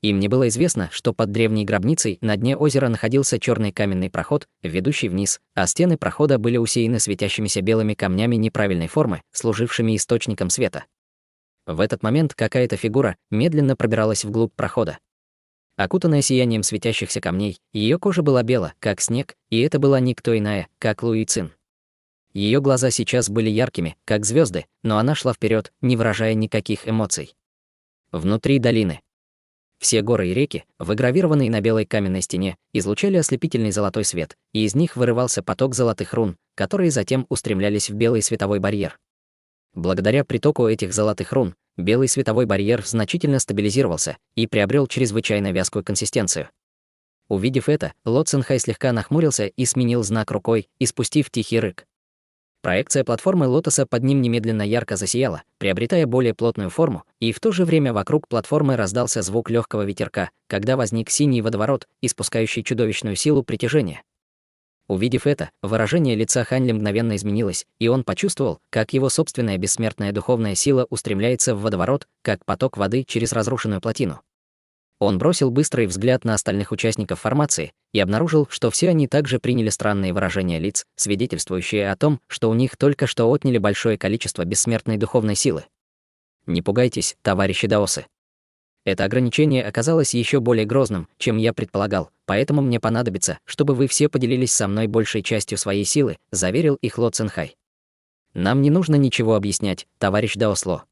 Им не было известно, что под древней гробницей на дне озера находился черный каменный проход, ведущий вниз, а стены прохода были усеяны светящимися белыми камнями неправильной формы, служившими источником света. В этот момент какая-то фигура медленно пробиралась вглубь прохода. Окутанная сиянием светящихся камней, ее кожа была бела, как снег, и это была никто иная, как Луи Цин. Ее глаза сейчас были яркими, как звезды, но она шла вперед, не выражая никаких эмоций. Внутри долины. Все горы и реки, выгравированные на белой каменной стене, излучали ослепительный золотой свет, и из них вырывался поток золотых рун, которые затем устремлялись в белый световой барьер. Благодаря притоку этих золотых рун, белый световой барьер значительно стабилизировался и приобрел чрезвычайно вязкую консистенцию. Увидев это, Ло Цинхай слегка нахмурился и сменил знак рукой, испустив тихий рык. Проекция платформы лотоса под ним немедленно ярко засияла, приобретая более плотную форму, и в то же время вокруг платформы раздался звук легкого ветерка, когда возник синий водоворот, испускающий чудовищную силу притяжения. Увидев это, выражение лица Хань Ли мгновенно изменилось, и он почувствовал, как его собственная бессмертная духовная сила устремляется в водоворот, как поток воды через разрушенную плотину. Он бросил быстрый взгляд на остальных участников формации и обнаружил, что все они также приняли странные выражения лиц, свидетельствующие о том, что у них только что отняли большое количество бессмертной духовной силы. Не пугайтесь, товарищи даосы. Это ограничение оказалось еще более грозным, чем я предполагал, поэтому мне понадобится, чтобы вы все поделились со мной большей частью своей силы, заверил их Ло Цинхай. Нам не нужно ничего объяснять, товарищ Даосло.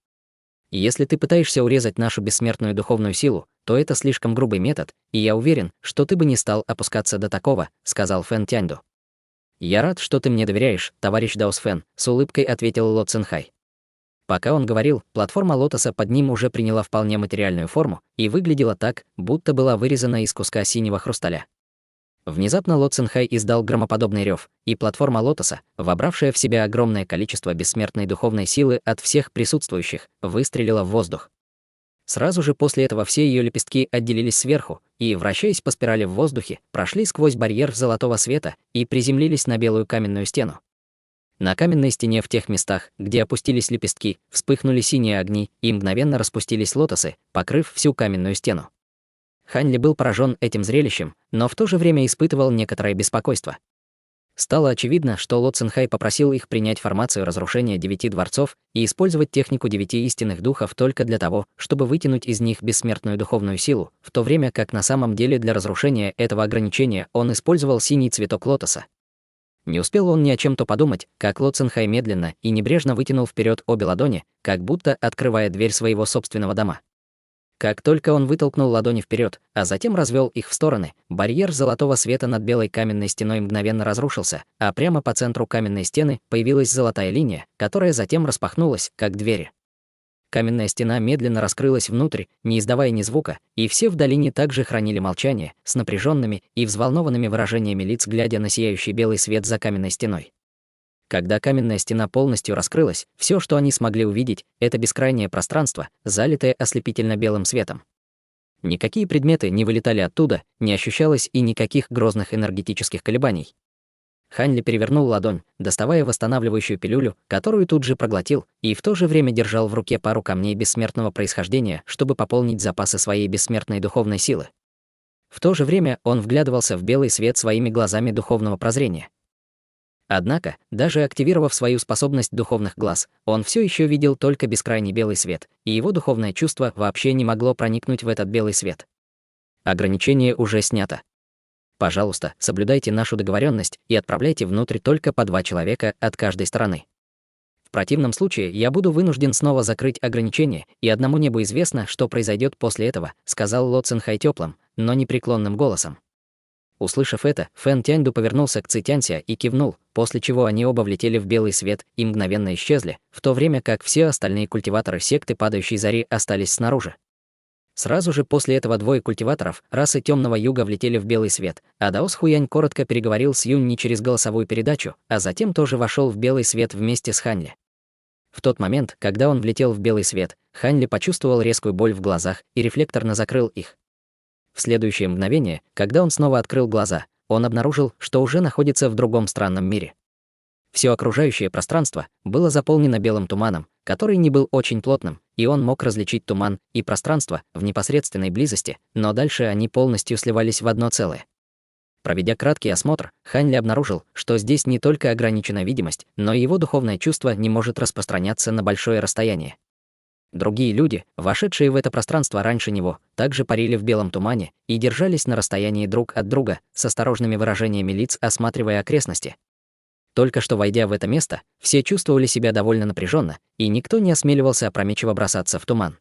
Если ты пытаешься урезать нашу бессмертную духовную силу, то это слишком грубый метод, и я уверен, что ты бы не стал опускаться до такого, сказал Фэн Тяньду. Я рад, что ты мне доверяешь, товарищ Даос Фэн, с улыбкой ответил Ло Цинхай. Пока он говорил, платформа лотоса под ним уже приняла вполне материальную форму и выглядела так, будто была вырезана из куска синего хрусталя. Внезапно Ло Цинхай издал громоподобный рев, и платформа лотоса, вобравшая в себя огромное количество бессмертной духовной силы от всех присутствующих, выстрелила в воздух. Сразу же после этого все ее лепестки отделились сверху и, вращаясь по спирали в воздухе, прошли сквозь барьер золотого света и приземлились на белую каменную стену. На каменной стене в тех местах, где опустились лепестки, вспыхнули синие огни и мгновенно распустились лотосы, покрыв всю каменную стену. Хань Ли был поражен этим зрелищем, но в то же время испытывал некоторое беспокойство. Стало очевидно, что Ло Цинхай попросил их принять формацию разрушения 9 дворцов и использовать технику 9 истинных духов только для того, чтобы вытянуть из них бессмертную духовную силу, в то время как на самом деле для разрушения этого ограничения он использовал синий цветок лотоса. Не успел он ни о чем-то подумать, как Ло Цинхай медленно и небрежно вытянул вперед обе ладони, как будто открывая дверь своего собственного дома. Как только он вытолкнул ладони вперед, а затем развел их в стороны, барьер золотого света над белой каменной стеной мгновенно разрушился, а прямо по центру каменной стены появилась золотая линия, которая затем распахнулась, как двери. Каменная стена медленно раскрылась внутрь, не издавая ни звука, и все в долине также хранили молчание, с напряженными и взволнованными выражениями лиц, глядя на сияющий белый свет за каменной стеной. Когда каменная стена полностью раскрылась, все, что они смогли увидеть, это бескрайнее пространство, залитое ослепительно белым светом. Никакие предметы не вылетали оттуда, не ощущалось и никаких грозных энергетических колебаний. Хань Ли перевернул ладонь, доставая восстанавливающую пилюлю, которую тут же проглотил, и в то же время держал в руке пару камней бессмертного происхождения, чтобы пополнить запасы своей бессмертной духовной силы. В то же время он вглядывался в белый свет своими глазами духовного прозрения. Однако, даже активировав свою способность духовных глаз, он все еще видел только бескрайний белый свет, и его духовное чувство вообще не могло проникнуть в этот белый свет. Ограничение уже снято. Пожалуйста, соблюдайте нашу договоренность и отправляйте внутрь только по 2 человека от каждой стороны. В противном случае я буду вынужден снова закрыть ограничение, и одному небу известно, что произойдет после этого, сказал Ло Цинхай теплым, но непреклонным голосом. Услышав это, Фэн Тяньду повернулся к Ци Тянься и кивнул, после чего они оба влетели в белый свет и мгновенно исчезли, в то время как все остальные культиваторы секты Падающей Зари остались снаружи. Сразу же после этого 2 культиваторов расы Темного Юга влетели в белый свет, а Даос Хуянь коротко переговорил с Юньни через голосовую передачу, а затем тоже вошел в белый свет вместе с Хань Ли. В тот момент, когда он влетел в белый свет, Хань Ли почувствовал резкую боль в глазах и рефлекторно закрыл их. В следующее мгновение, когда он снова открыл глаза, он обнаружил, что уже находится в другом странном мире. Все окружающее пространство было заполнено белым туманом, который не был очень плотным, и он мог различить туман и пространство в непосредственной близости, но дальше они полностью сливались в одно целое. Проведя краткий осмотр, Хань Ли обнаружил, что здесь не только ограничена видимость, но и его духовное чувство не может распространяться на большое расстояние. Другие люди, вошедшие в это пространство раньше него, также парили в белом тумане и держались на расстоянии друг от друга, с осторожными выражениями лиц, осматривая окрестности. Только что войдя в это место, все чувствовали себя довольно напряженно, и никто не осмеливался опрометчиво бросаться в туман.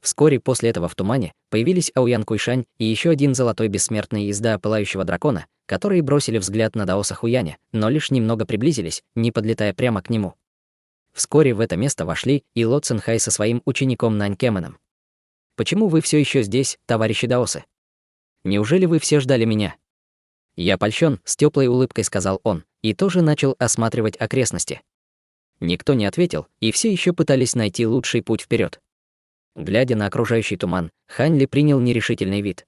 Вскоре после этого в тумане появились Аоян Куйшань и еще один золотой бессмертный езда пылающего дракона, которые бросили взгляд на Даоса Хуяня, но лишь немного приблизились, не подлетая прямо к нему. Вскоре в это место вошли и Ло Цинхай со своим учеником Нанькеменом. «Почему вы все еще здесь, товарищи даосы? Неужели вы все ждали меня?» «Я польщен», — с теплой улыбкой сказал он, и тоже начал осматривать окрестности. Никто не ответил, и все еще пытались найти лучший путь вперед. Глядя на окружающий туман, Хань Ли принял нерешительный вид.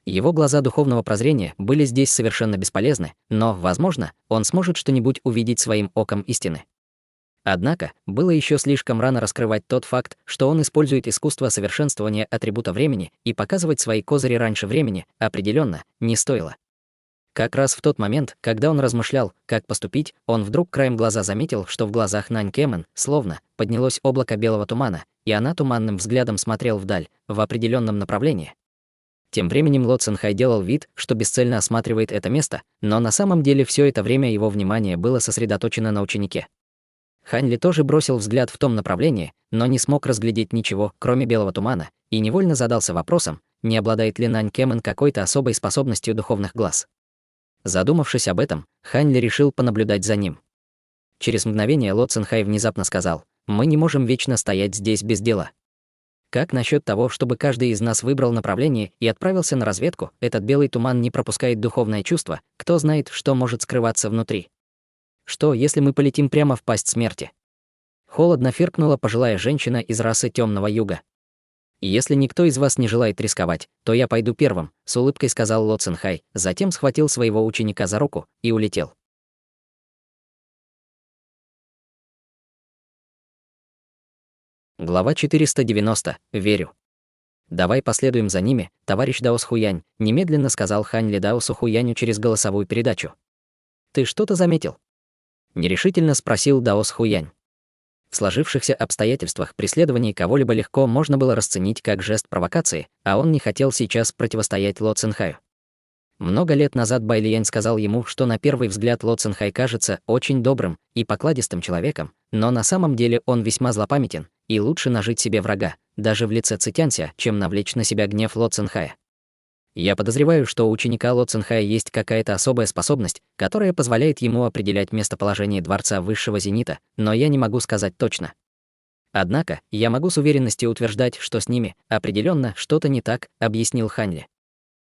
Его глаза духовного прозрения были здесь совершенно бесполезны, но, возможно, он сможет что-нибудь увидеть своим оком истины. Однако, было еще слишком рано раскрывать тот факт, что он использует искусство совершенствования атрибута времени, и показывать свои козыри раньше времени определенно не стоило. Как раз в тот момент, когда он размышлял, как поступить, он вдруг краем глаза заметил, что в глазах Нанькемен словно поднялось облако белого тумана, и она туманным взглядом смотрел вдаль, в определенном направлении. Тем временем Ло Цинхай делал вид, что бесцельно осматривает это место, но на самом деле все это время его внимание было сосредоточено на ученике. Хань Ли тоже бросил взгляд в том направлении, но не смог разглядеть ничего, кроме белого тумана, и невольно задался вопросом, не обладает ли Нанькемен какой-то особой способностью духовных глаз. Задумавшись об этом, Хань Ли решил понаблюдать за ним. Через мгновение Ло Цинхай внезапно сказал: «Мы не можем вечно стоять здесь без дела. Как насчет того, чтобы каждый из нас выбрал направление и отправился на разведку? Этот белый туман не пропускает духовное чувство, кто знает, что может скрываться внутри. Что, если мы полетим прямо в пасть смерти?» Холодно фыркнула пожилая женщина из расы Темного Юга. «Если никто из вас не желает рисковать, то я пойду первым», — с улыбкой сказал Ло Цинхай, затем схватил своего ученика за руку и улетел. Глава 490. Верю. «Давай последуем за ними, товарищ Даос Хуянь», — немедленно сказал Хань Ли Даосу Хуяню через голосовую передачу. «Ты что-то заметил?» — нерешительно спросил Даос Хуянь. В сложившихся обстоятельствах преследование кого-либо легко можно было расценить как жест провокации, а он не хотел сейчас противостоять Ло Цинхаю. Много лет назад Бай Лиянь сказал ему, что на первый взгляд Ло Цинхай кажется очень добрым и покладистым человеком, но на самом деле он весьма злопамятен, и лучше нажить себе врага, даже в лице Цитянся, чем навлечь на себя гнев Ло Цинхая. Я подозреваю, что у ученика Ло Цинхая есть какая-то особая способность, которая позволяет ему определять местоположение дворца высшего зенита, но я не могу сказать точно. Однако, я могу с уверенностью утверждать, что с ними определенно что-то не так, объяснил Хань Ли.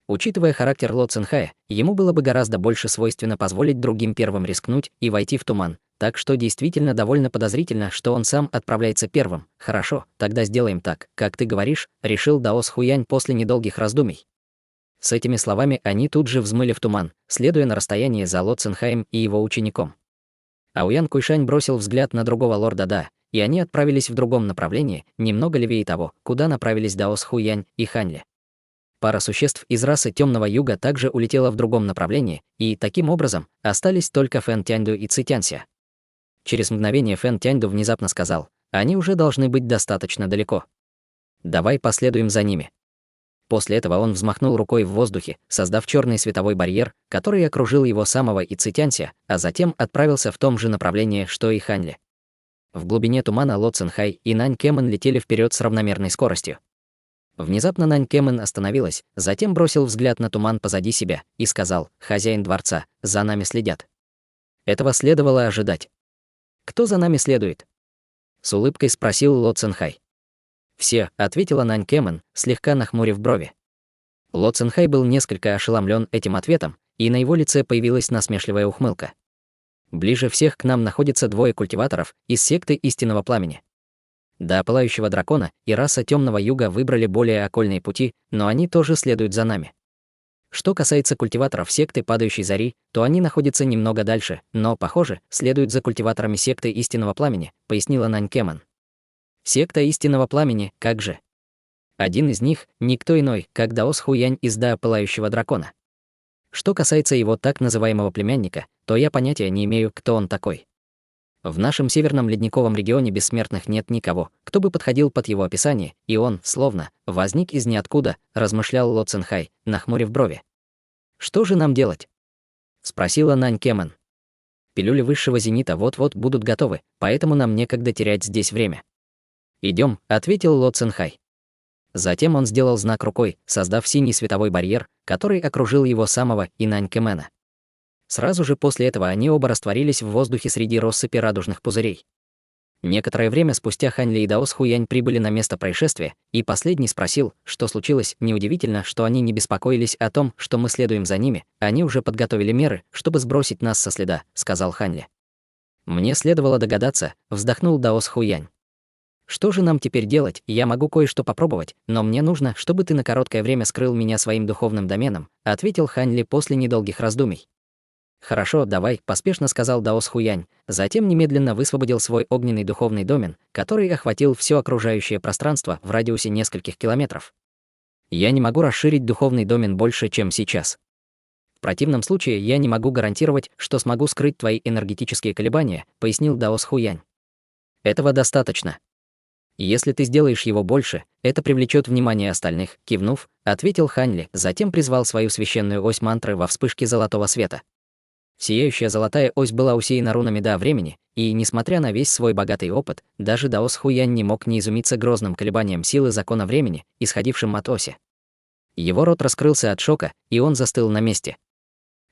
Учитывая характер Ло Цинхая, ему было бы гораздо больше свойственно позволить другим первым рискнуть и войти в туман, так что действительно довольно подозрительно, что он сам отправляется первым. Хорошо, тогда сделаем так, как ты говоришь, решил Даос Хуянь после недолгих раздумий. С этими словами они тут же взмыли в туман, следуя на расстояние за Ло Цинхаем и его учеником. Аоян Куйшань бросил взгляд на другого лорда Да, и они отправились в другом направлении, немного левее того, куда направились Даос Хуянь и Хань Ли. Пара существ из расы Темного Юга также улетела в другом направлении, и, таким образом, остались только Фэн Тяньду и Цитянся. Через мгновение Фэн Тяньду внезапно сказал: «Они уже должны быть достаточно далеко. Давай последуем за ними». После этого он взмахнул рукой в воздухе, создав черный световой барьер, который окружил его самого и Цитянся, а затем отправился в том же направлении, что и Хань Ли. В глубине тумана Ло Цинхай и Нанькемен летели вперед с равномерной скоростью. Внезапно Нанькемен остановилась, затем бросил взгляд на туман позади себя и сказал: «Хозяин дворца, за нами следят». Этого следовало ожидать. «Кто за нами следует?» — с улыбкой спросил Ло Цинхай. «Все», — ответила Нанькемен, слегка нахмурив брови. Ло Цинхай был несколько ошеломлен этим ответом, и на его лице появилась насмешливая ухмылка. «Ближе всех к нам находятся двое культиваторов из секты Истинного Пламени. До Пылающего Дракона и раса Темного Юга выбрали более окольные пути, но они тоже следуют за нами. Что касается культиваторов секты Падающей Зари, то они находятся немного дальше, но, похоже, следуют за культиваторами секты Истинного Пламени», — пояснила Нанькемен. «Секта Истинного Пламени, как же?» Один из них — никто иной, как Даос Хуянь из Да Пылающего Дракона. Что касается его так называемого племянника, то я понятия не имею, кто он такой. В нашем северном ледниковом регионе бессмертных нет никого, кто бы подходил под его описание, и он, словно, возник из ниоткуда, размышлял Ло Цинхай, нахмурив брови. «Что же нам делать?» — спросила Нанькемен. Пилюли высшего зенита вот-вот будут готовы, поэтому нам некогда терять здесь время. Идем, ответил Ло Цинхай. Затем он сделал знак рукой, создав синий световой барьер, который окружил его самого и Нанькэмена. Сразу же после этого они оба растворились в воздухе среди россыпи радужных пузырей. Некоторое время спустя Хань Ли и Даос Хуянь прибыли на место происшествия, и последний спросил, что случилось. Неудивительно, что они не беспокоились о том, что мы следуем за ними, они уже подготовили меры, чтобы сбросить нас со следа, сказал Хань Ли. Мне следовало догадаться, вздохнул Даос Хуянь. Что же нам теперь делать? Я могу кое-что попробовать, но мне нужно, чтобы ты на короткое время скрыл меня своим духовным доменом, ответил Хань Ли после недолгих раздумий. «Хорошо, давай», — поспешно сказал Даос Хуянь, затем немедленно высвободил свой огненный духовный домен, который охватил все окружающее пространство в радиусе нескольких километров. «Я не могу расширить духовный домен больше, чем сейчас. В противном случае я не могу гарантировать, что смогу скрыть твои энергетические колебания», — пояснил Даос Хуянь. «Этого достаточно. Если ты сделаешь его больше, это привлечет внимание остальных», — кивнув, ответил Хань Ли, затем призвал свою священную ось мантры во вспышке золотого света. Сияющая золотая ось была усеяна рунами до времени, и, несмотря на весь свой богатый опыт, даже Даос Хуянь не мог не изумиться грозным колебанием силы закона времени, исходившим от оси. Его рот раскрылся от шока, и он застыл на месте.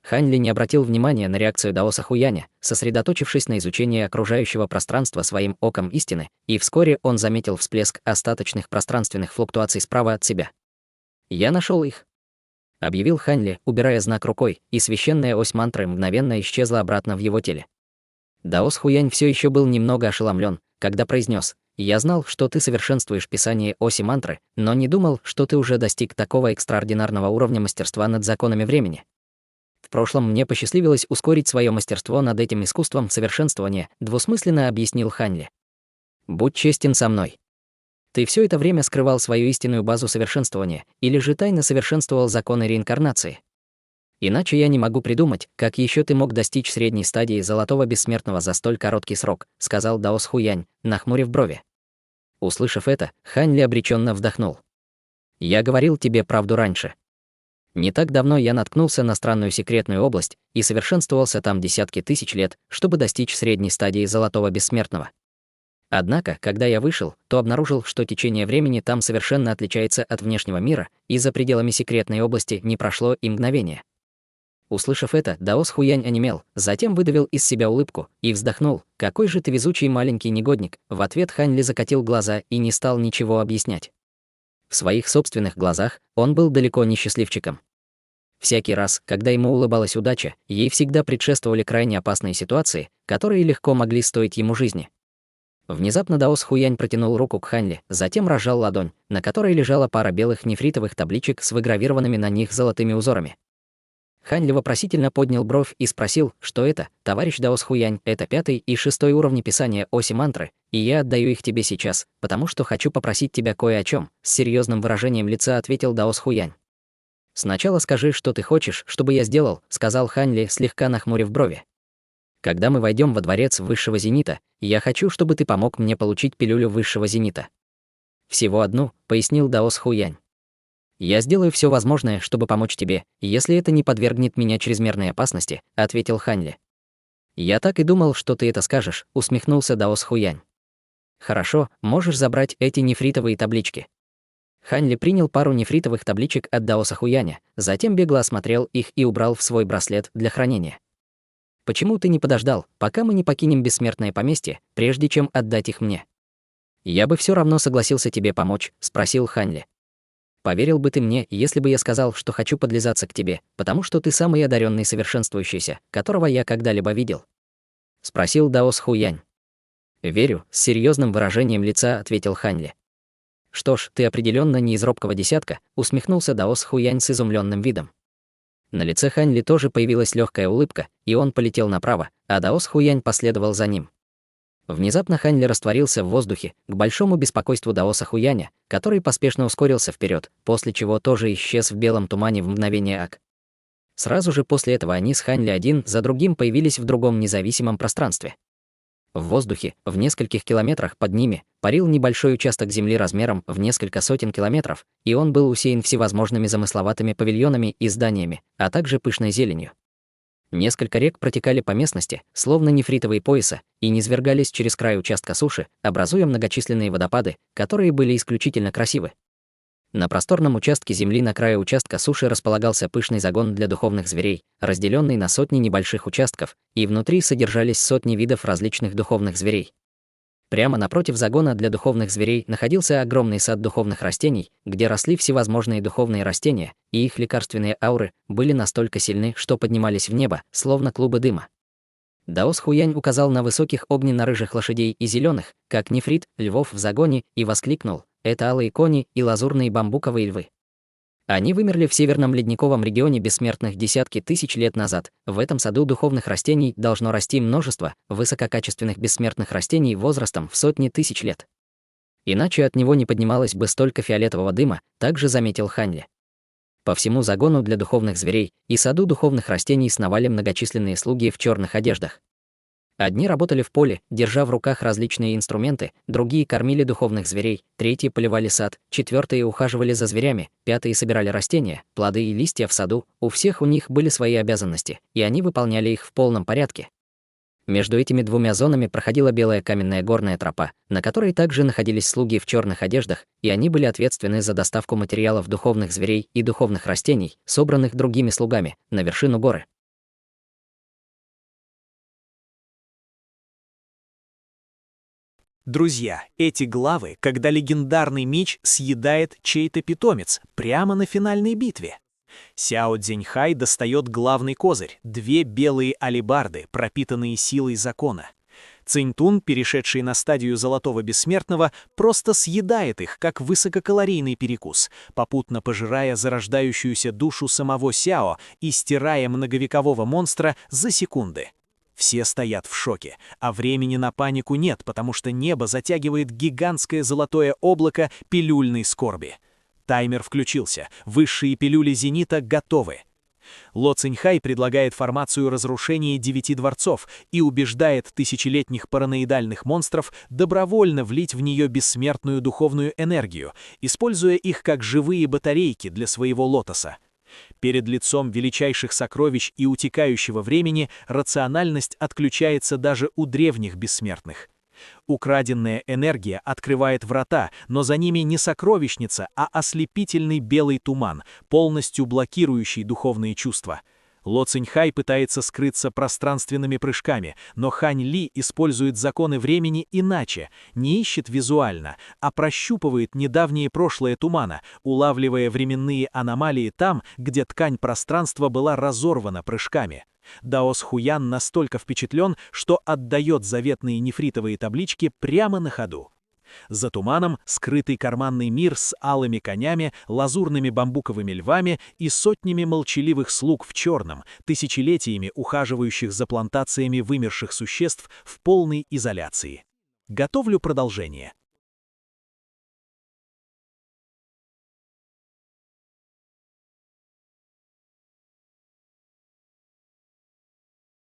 Хань Ли не обратил внимания на реакцию Даоса Хуяня, сосредоточившись на изучении окружающего пространства своим оком истины, и вскоре он заметил всплеск остаточных пространственных флуктуаций справа от себя. «Я нашел их», — объявил Хань Ли, убирая знак рукой, и священная ось мантры мгновенно исчезла обратно в его теле. Даос Хуянь все еще был немного ошеломлен, когда произнес: «Я знал, что ты совершенствуешь писание оси мантры, но не думал, что ты уже достиг такого экстраординарного уровня мастерства над законами времени. В прошлом мне посчастливилось ускорить свое мастерство над этим искусством совершенствования», — двусмысленно объяснил Хань Ли. «Будь честен со мной. Ты все это время скрывал свою истинную базу совершенствования, или же тайно совершенствовал законы реинкарнации? Иначе я не могу придумать, как еще ты мог достичь средней стадии золотого бессмертного за столь короткий срок», — сказал Даос Хуянь, нахмурив брови. Услышав это, Хань Ли обреченно вздохнул. «Я говорил тебе правду раньше. Не так давно я наткнулся на странную секретную область и совершенствовался там десятки тысяч лет, чтобы достичь средней стадии золотого бессмертного. Однако, когда я вышел, то обнаружил, что течение времени там совершенно отличается от внешнего мира, и за пределами секретной области не прошло и мгновения». Услышав это, Даос Хуянь онемел, затем выдавил из себя улыбку и вздохнул: «Какой же ты везучий маленький негодник!» В ответ Хань Ли закатил глаза и не стал ничего объяснять. В своих собственных глазах он был далеко не счастливчиком. Всякий раз, когда ему улыбалась удача, ей всегда предшествовали крайне опасные ситуации, которые легко могли стоить ему жизни. Внезапно Даос Хуянь протянул руку к Хань Ли, затем разжал ладонь, на которой лежала пара белых нефритовых табличек с выгравированными на них золотыми узорами. Хань Ли вопросительно поднял бровь и спросил: «Что это, товарищ Даос Хуянь?» «Это 5-й и 6-й уровни писания оси мантры, и я отдаю их тебе сейчас, потому что хочу попросить тебя кое о чем», — с серьезным выражением лица ответил Даос Хуянь. «Сначала скажи, что ты хочешь, чтобы я сделал», — сказал Хань Ли, слегка нахмурив брови. «Когда мы войдем во дворец высшего зенита, я хочу, чтобы ты помог мне получить пилюлю высшего зенита». «Всего одну», — пояснил Даос Хуянь. «Я сделаю все возможное, чтобы помочь тебе, если это не подвергнет меня чрезмерной опасности», — ответил Хань Ли. «Я так и думал, что ты это скажешь», — усмехнулся Даос Хуянь. «Хорошо, можешь забрать эти нефритовые таблички». Хань Ли принял пару нефритовых табличек от Даоса Хуяня, затем бегло осмотрел их и убрал в свой браслет для хранения. «Почему ты не подождал, пока мы не покинем бессмертное поместье, прежде чем отдать их мне?» «Я бы все равно согласился тебе помочь», — спросил Хань Ли. «Поверил бы ты мне, если бы я сказал, что хочу подлизаться к тебе, потому что ты самый одаренный совершенствующийся, которого я когда-либо видел?» — спросил Даос Хуянь. «Верю», — с серьезным выражением лица ответил Хань Ли. «Что ж, ты определенно не из робкого десятка», — усмехнулся Даос Хуянь с изумленным видом. На лице Хань Ли тоже появилась легкая улыбка, и он полетел направо, а Даос Хуянь последовал за ним. Внезапно Хань Ли растворился в воздухе, к большому беспокойству Даоса Хуяня, который поспешно ускорился вперед, после чего тоже исчез в белом тумане в мгновение ока. Сразу же после этого они с Хань Ли один за другим появились в другом независимом пространстве. В воздухе, в нескольких километрах под ними, парил небольшой участок земли размером в несколько сотен километров, и он был усеян всевозможными замысловатыми павильонами и зданиями, а также пышной зеленью. Несколько рек протекали по местности, словно нефритовые пояса, и низвергались через край участка суши, образуя многочисленные водопады, которые были исключительно красивы. На просторном участке земли на краю участка суши располагался пышный загон для духовных зверей, разделенный на сотни небольших участков, и внутри содержались сотни видов различных духовных зверей. Прямо напротив загона для духовных зверей находился огромный сад духовных растений, где росли всевозможные духовные растения, и их лекарственные ауры были настолько сильны, что поднимались в небо, словно клубы дыма. Даос Хуянь указал на высоких огненно-рыжих лошадей и зеленых, как нефрит, львов в загоне, и воскликнул: «Это алые кони и лазурные бамбуковые львы». Они вымерли в северном ледниковом регионе бессмертных десятки тысяч лет назад. В этом саду духовных растений должно расти множество высококачественных бессмертных растений возрастом в сотни тысяч лет. Иначе от него не поднималось бы столько фиолетового дыма, также заметил Ханьли. По всему загону для духовных зверей и саду духовных растений сновали многочисленные слуги в черных одеждах. Одни работали в поле, держа в руках различные инструменты, другие кормили духовных зверей, третьи поливали сад, четвертые ухаживали за зверями, пятые собирали растения, плоды и листья в саду. У всех у них были свои обязанности, и они выполняли их в полном порядке. Между этими двумя зонами проходила белая каменная горная тропа, на которой также находились слуги в черных одеждах, и они были ответственны за доставку материалов духовных зверей и духовных растений, собранных другими слугами, на вершину горы. Друзья, эти главы, когда легендарный меч съедает чей-то питомец прямо на финальной битве. Сяо Цзиньхай достает главный козырь – две белые алебарды, пропитанные силой закона. Циньтун, перешедший на стадию Золотого Бессмертного, просто съедает их, как высококалорийный перекус, попутно пожирая зарождающуюся душу самого Сяо и стирая многовекового монстра за секунды. Все стоят в шоке, а времени на панику нет, потому что небо затягивает гигантское золотое облако пилюльной скорби. Таймер включился, высшие пилюли зенита готовы. Ло Циньхай предлагает формацию разрушения 9 дворцов и убеждает тысячелетних параноидальных монстров добровольно влить в нее бессмертную духовную энергию, используя их как живые батарейки для своего лотоса. Перед лицом величайших сокровищ и утекающего времени рациональность отключается даже у древних бессмертных. Украденная энергия открывает врата, но за ними не сокровищница, а ослепительный белый туман, полностью блокирующий духовные чувства. Ло Циньхай пытается скрыться пространственными прыжками, но Хань Ли использует законы времени иначе, не ищет визуально, а прощупывает недавнее прошлое тумана, улавливая временные аномалии там, где ткань пространства была разорвана прыжками. Даос Хуян настолько впечатлен, что отдает заветные нефритовые таблички прямо на ходу. За туманом скрытый карманный мир с алыми конями, лазурными бамбуковыми львами и сотнями молчаливых слуг в черном, тысячелетиями ухаживающих за плантациями вымерших существ в полной изоляции. Готовлю продолжение.